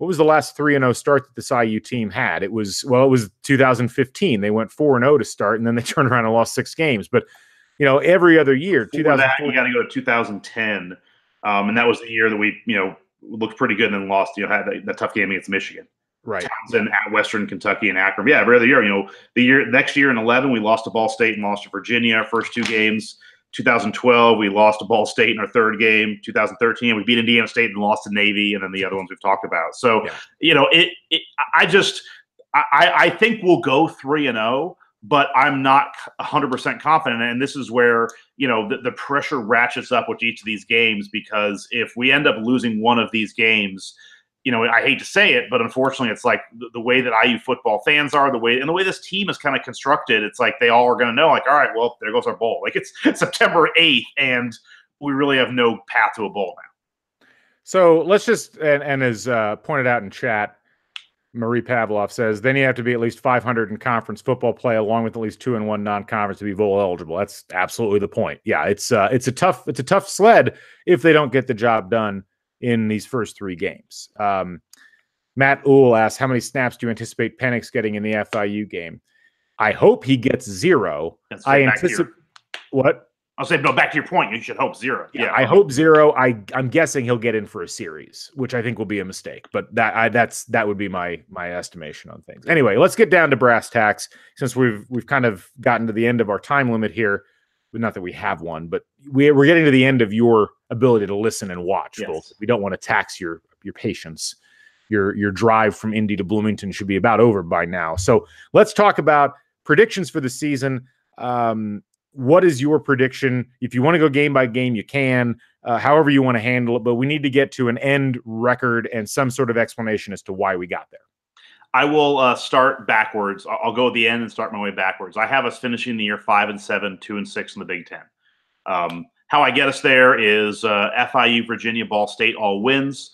was the last 3-0 start that this IU team had? It was 2015. They went 4-0 to start, and then they turned around and lost 6 games. But every other year, 2004, you got to go to 2010, and that was the year that we looked pretty good and then lost. Had that tough game against Michigan, right? Townsend at Western Kentucky and Akron. Yeah, every other year. Next year in 11, we lost to Ball State and lost to Virginia. Our first 2 games. 2012, we lost to Ball State in our 3rd game. 2013, we beat Indiana State and lost to Navy, and then the other ones we've talked about. So, I think we'll go 3-0, but I'm not 100% confident. And this is where, the pressure ratchets up with each of these games, because if we end up losing one of these games, I hate to say it, but unfortunately, it's like the way that IU football fans are, the way this team is kind of constructed. It's like they all are going to know, like, all right, well, there goes our bowl. Like, it's September 8th, and we really have no path to a bowl now. So let's just, and as pointed out in chat, Marie Pavlov says, then you have to be at least 500 in conference football play, along with at least 2-1 non-conference to be bowl eligible. That's absolutely the point. Yeah, it's a tough sled if they don't get the job done in these first 3 games. Matt Uhl asks, how many snaps do you anticipate Penix getting in the FIU game? I hope he gets 0. I anticipate what? I'll say, no, back to your point. You should hope 0. Yeah, I hope 0. I'm guessing he'll get in for a series, which I think will be a mistake. But that would be my estimation on things. Anyway, let's get down to brass tacks, since we've kind of gotten to the end of our time limit here. Not that we have one, but we're getting to the end of your ability to listen and watch. Yes. Both. We don't want to tax your patience. Your drive from Indy to Bloomington should be about over by now. So let's talk about predictions for the season. What is your prediction? If you want to go game by game, you can. However you want to handle it, but we need to get to an end record and some sort of explanation as to why we got there. I will start backwards. I'll go at the end and start my way backwards. I have us finishing the year 5-7, 2-6 in the Big Ten. How I get us there is FIU, Virginia, Ball State all wins.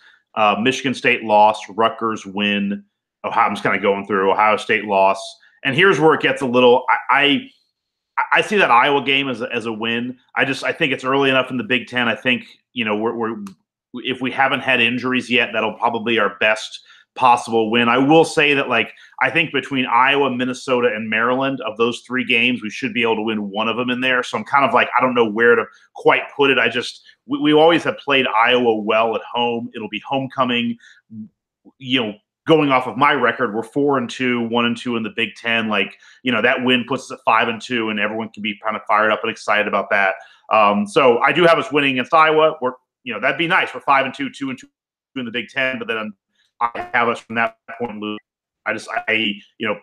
Michigan State lost. Rutgers win. I'm just kind of going through. Ohio State loss. And here's where it gets a little. I see that Iowa game as a win. I think it's early enough in the Big Ten. I think we're if we haven't had injuries yet, that'll probably be our best possible win. I will say that, I think between Iowa, Minnesota, and Maryland, of those 3 games, we should be able to win one of them in there. So I'm kind of I don't know where to quite put it. We always have played Iowa well at home. It'll be homecoming. Going off of my record, we're 4-2, 1-2 in the Big Ten. That win puts us at 5-2, and everyone can be kind of fired up and excited about that. So I do have us winning against Iowa. That'd be nice. We're 5-2, 2-2 in the Big Ten, but then I have us from that point lose.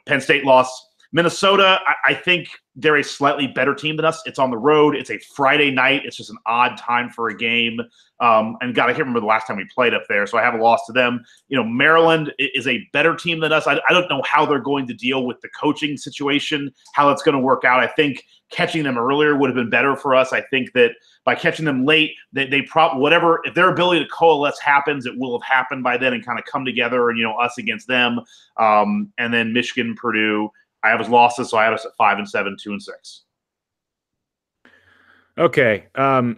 Penn State lost. Minnesota, I think they're a slightly better team than us. It's on the road. It's a Friday night. It's just an odd time for a game. And God, I can't remember the last time we played up there, so I have a loss to them. Maryland is a better team than us. I don't know how they're going to deal with the coaching situation, how it's going to work out. I think catching them earlier would have been better for us. I think that by catching them late, they probably whatever, if their ability to coalesce happens, it will have happened by then and kind of come together, and us against them. And then Michigan, Purdue. I have his losses, so I have us at 5-7, 2-6. Okay,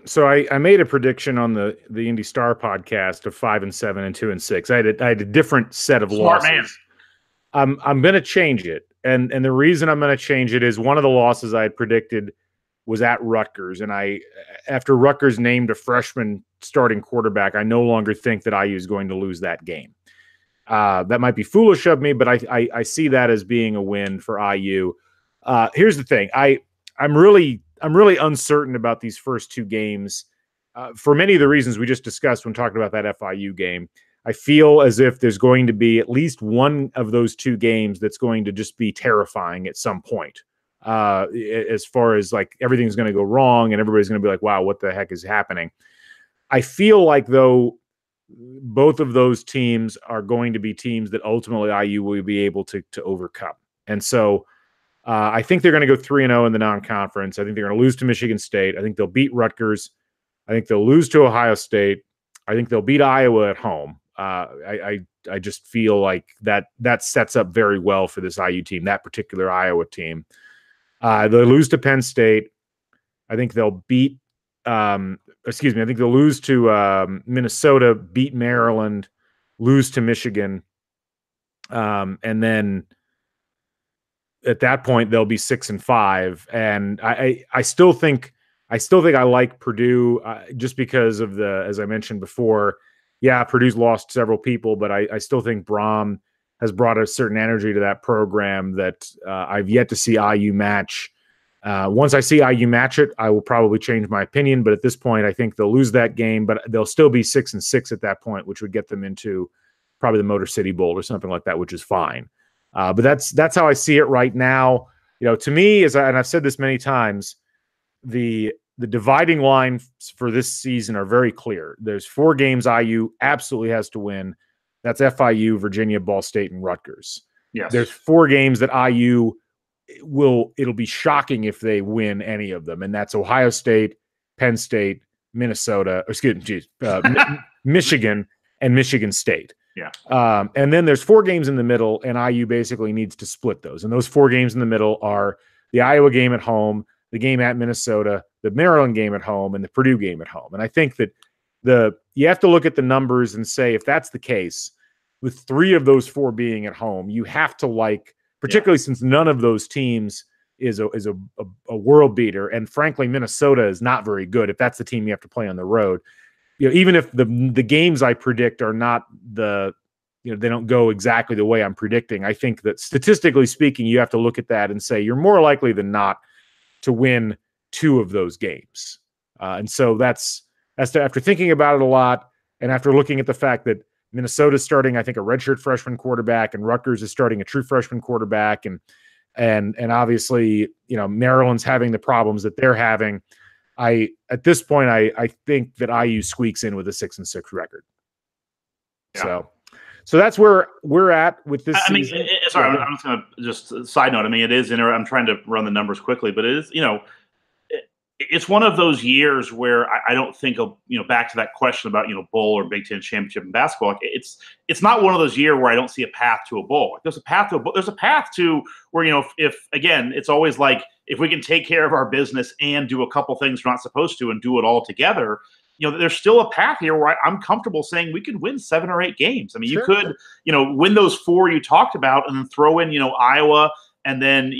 so I made a prediction on the Indy Star podcast of 5-7 and 2-6. I had a different set of Smart losses. man. I'm going to change it, and the reason I'm going to change it is one of the losses I had predicted was at Rutgers, and after Rutgers named a freshman starting quarterback, I no longer think that IU is going to lose that game. That might be foolish of me, but I see that as being a win for IU. Here's the thing: I'm really uncertain about these first two games for many of the reasons we just discussed when talking about that FIU game. I feel as if there's going to be at least one of those two games that's going to just be terrifying at some point. As far as like everything's going to go wrong and everybody's going to be like, wow, what the heck is happening? I feel like, though, both of those teams are going to be teams that ultimately IU will be able to overcome. And so I think they're going to go 3-0 in the non-conference. I think they're going to lose to Michigan State. I think they'll beat Rutgers. I think they'll lose to Ohio State. I think they'll beat Iowa at home. I just feel like that sets up very well for this IU team, that particular Iowa team. They'll lose to Penn State. I think they'll beat I think they'll lose to Minnesota, beat Maryland, lose to Michigan. And then at that point they'll be 6-5. And I still think I like Purdue just because of as I mentioned before, yeah, Purdue's lost several people, but I still think Braum has brought a certain energy to that program that I've yet to see IU match. Once I see IU match it, I will probably change my opinion. But at this point, I think they'll lose that game, but they'll still be 6-6 at that point, which would get them into probably the Motor City Bowl or something like that, which is fine. But that's how I see it right now. To me, and I've said this many times, the dividing lines for this season are very clear. There's 4 games IU absolutely has to win. That's FIU, Virginia, Ball State, and Rutgers. Yes. There's 4 games that IU it'll be shocking if they win any of them. And that's Ohio State, Penn State, Minnesota, Michigan, and Michigan State. Yeah. And then there's 4 games in the middle, and IU basically needs to split those. And those 4 games in the middle are the Iowa game at home, the game at Minnesota, the Maryland game at home, and the Purdue game at home. And I think that you have to look at the numbers and say, if that's the case, with 3 of those 4 being at home, you have to particularly since none of those teams is a world beater. And frankly, Minnesota is not very good if that's the team you have to play on the road. Even if the games I predict are not they don't go exactly the way I'm predicting, I think that statistically speaking, you have to look at that and say you're more likely than not to win 2 of those games. And so that's after thinking about it a lot and after looking at the fact that Minnesota's starting, I think, a redshirt freshman quarterback, and Rutgers is starting a true freshman quarterback, and obviously, Maryland's having the problems that they're having. At this point, I think that IU squeaks in with a 6-6 record. Yeah. So that's where we're at with this season. Sorry, I'm just going to just side note. It is I'm trying to run the numbers quickly, but it is, it's one of those years where I don't think of, back to that question about, bowl or Big Ten championship in basketball. It's not one of those years where I don't see a path to a bowl. There's a path to a bowl. There's a path to where, if again, it's always like, if we can take care of our business and do a couple things we're not supposed to and do it all together, there's still a path here where I'm comfortable saying we could win 7 or 8 games. Sure. You could, win those 4 you talked about and then throw in, Iowa and then,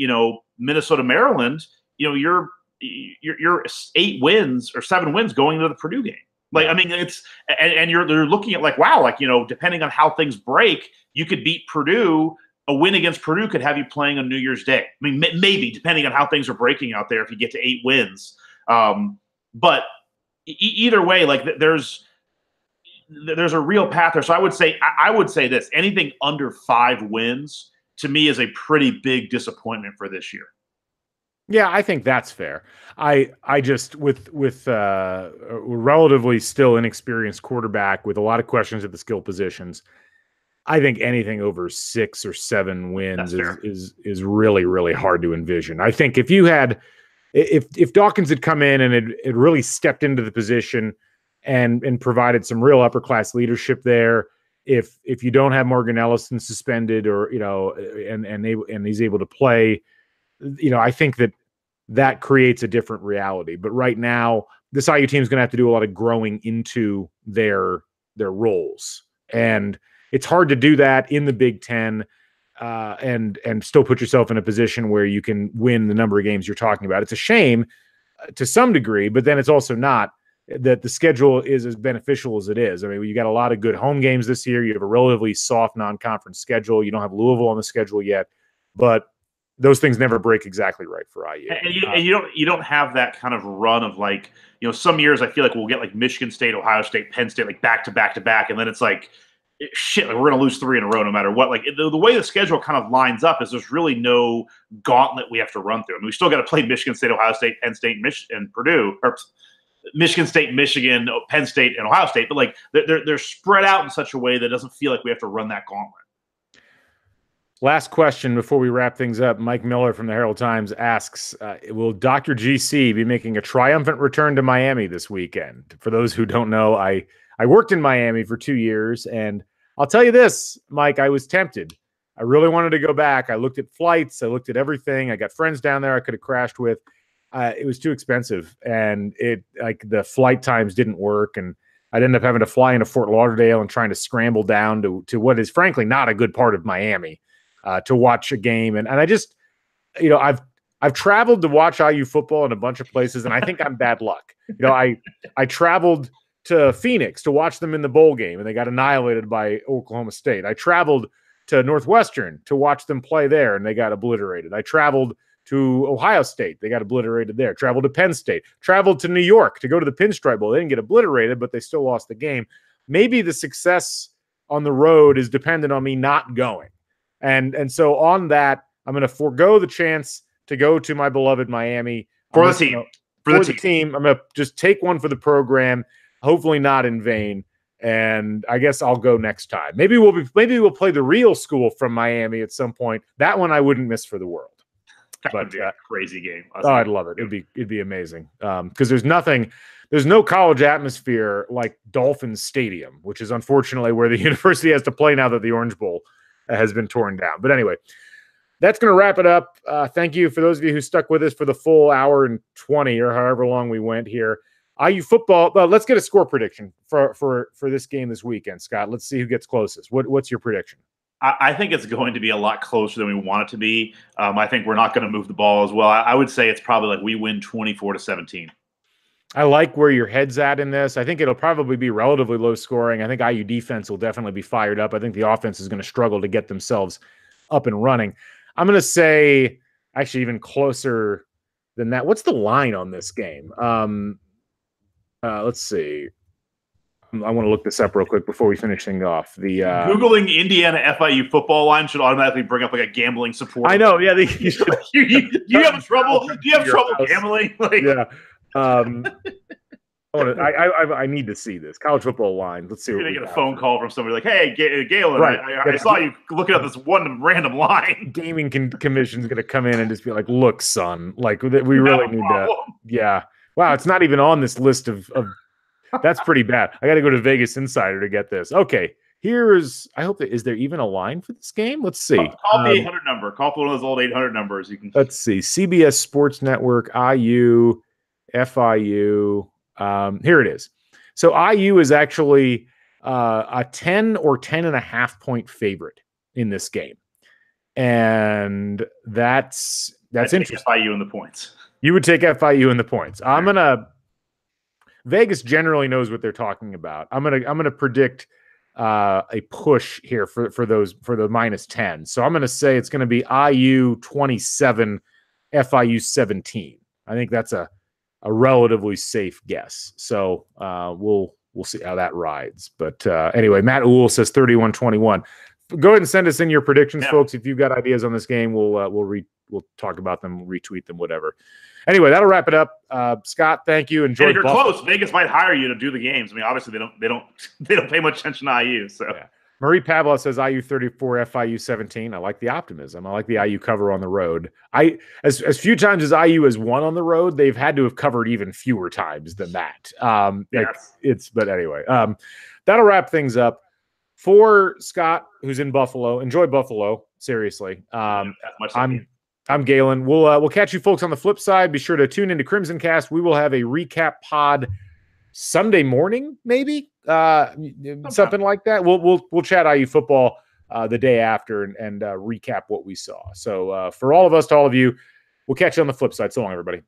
Minnesota, Maryland, you're 8 wins or 7 wins going into the Purdue game. It's and you're looking at wow, depending on how things break, you could beat Purdue. A win against Purdue could have you playing on New Year's Day. Maybe depending on how things are breaking out there, if you get to 8 wins. But either way, there's a real path there. So I would say this: anything under 5 wins to me is a pretty big disappointment for this year. Yeah, I think that's fair. I just with a relatively still inexperienced quarterback with a lot of questions at the skill positions, I think anything over 6 or 7 wins is really, really hard to envision. I think if Dawkins had come in and it really stepped into the position and provided some real upper class leadership there, if you don't have Morgan Ellison suspended, or and he's able to play, I think that creates a different reality. But right now, this IU team is going to have to do a lot of growing into their roles, and it's hard to do that in the Big Ten, and still put yourself in a position where you can win the number of games you're talking about. It's a shame to some degree, but then it's also not that the schedule is as beneficial as it is. I mean, you got a lot of good home games this year. You have a relatively soft non-conference schedule. You don't have Louisville on the schedule yet, but those things never break exactly right for IU. And you don't have that kind of run of like, some years I feel like we'll get like Michigan State, Ohio State, Penn State, like back to back to back. And then it's like, shit, like we're going to lose 3 in a row no matter what. Like the way the schedule kind of lines up is there's really no gauntlet we have to run through. I mean, we still got to play Michigan State, Ohio State, Penn State, and Purdue, or Michigan State, Michigan, Penn State, and Ohio State. But like they're spread out in such a way that it doesn't feel like we have to run that gauntlet. Last question before we wrap things up. Mike Miller from the Herald Times asks, will Dr. GC be making a triumphant return to Miami this weekend? For those who don't know, I worked in Miami for 2 years, and I'll tell you this, Mike, I was tempted. I really wanted to go back. I looked at flights. I looked at everything. I got friends down there I could have crashed with. It was too expensive, and the flight times didn't work, and I'd end up having to fly into Fort Lauderdale and trying to scramble down to what is frankly not a good part of Miami to watch a game. And I just, I've traveled to watch IU football in a bunch of places, and I think I'm bad luck. I traveled to Phoenix to watch them in the bowl game, and they got annihilated by Oklahoma State. I traveled to Northwestern to watch them play there, and they got obliterated. I traveled to Ohio State. They got obliterated there. Traveled to Penn State. Traveled to New York to go to the Pinstripe Bowl. They didn't get obliterated, but they still lost the game. Maybe the success on the road is dependent on me not going. And so on that, I'm going to forego the chance to go to my beloved Miami. For the team. I'm going to just take one for the program, hopefully not in vain. And I guess I'll go next time. Maybe we'll play the real school from Miami at some point. That one I wouldn't miss for the world. That would be a crazy game. I'd love it. It'd be amazing. Because there's no college atmosphere like Dolphins Stadium, which is unfortunately where the university has to play now that the Orange Bowl has been torn down. But anyway, that's going to wrap it up. Thank you for those of you who stuck with us for the full hour and 20 or however long we went here. IU football. Let's get a score prediction for this game this weekend, Scott. Let's see who gets closest. What's your prediction? I think it's going to be a lot closer than we want it to be. I think we're not going to move the ball as well. I would say it's probably like we win 24-17. I like where your head's at in this. I think it'll probably be relatively low scoring. I think IU defense will definitely be fired up. I think the offense is going to struggle to get themselves up and running. I'm going to say actually even closer than that. What's the line on this game? Let's see. I want to look this up real quick before we finish things off. Googling Indiana FIU football line should automatically bring up like a gambling support. I know. Yeah. you have trouble? Do you have trouble gambling? Yeah. I need to see this college football line. Let's see. You're gonna get a phone call from somebody like, "Hey, Galen, I saw you looking at this one random line." Gaming commission's gonna come in and just be like, "Look, son, like we really need to." Yeah. Wow, it's not even on this list of. That's pretty bad. I got to go to Vegas Insider to get this. Okay, is there even a line for this game? Let's see. Call the 800 number. Call one of those old 800 numbers. You can. Let's see. CBS Sports Network, IU, FIU. Here it is. So IU is actually a 10 or 10.5 point favorite in this game, and that's interesting. FIU in the points. You would take FIU in the points. Vegas generally knows what they're talking about. I'm gonna predict a push here for the -10. So I'm gonna say it's gonna be IU 27, FIU 17. I think that's a relatively safe guess. So we'll see how that rides. But anyway, Matt Uhl says 31-21. Go ahead and send us in your predictions, folks. If you've got ideas on this game, we'll talk about them, retweet them, whatever. Anyway, that'll wrap it up. Scott, thank you. Enjoy. If you're close, Vegas might hire you to do the games. I mean, obviously they don't pay much attention to IU. So yeah. Marie Pavla says IU 34, FIU 17. I like the optimism. I like the IU cover on the road. As few times as IU has won on the road, they've had to have covered even fewer times than that. Yes. But anyway, that'll wrap things up. For Scott, who's in Buffalo, enjoy Buffalo. Seriously. I'm Galen. We'll catch you folks on the flip side. Be sure to tune into CrimsonCast. We will have a recap pod Sunday morning, maybe something like that. We'll chat IU football the day after and recap what we saw. So for all of us, to all of you, we'll catch you on the flip side. So long, everybody.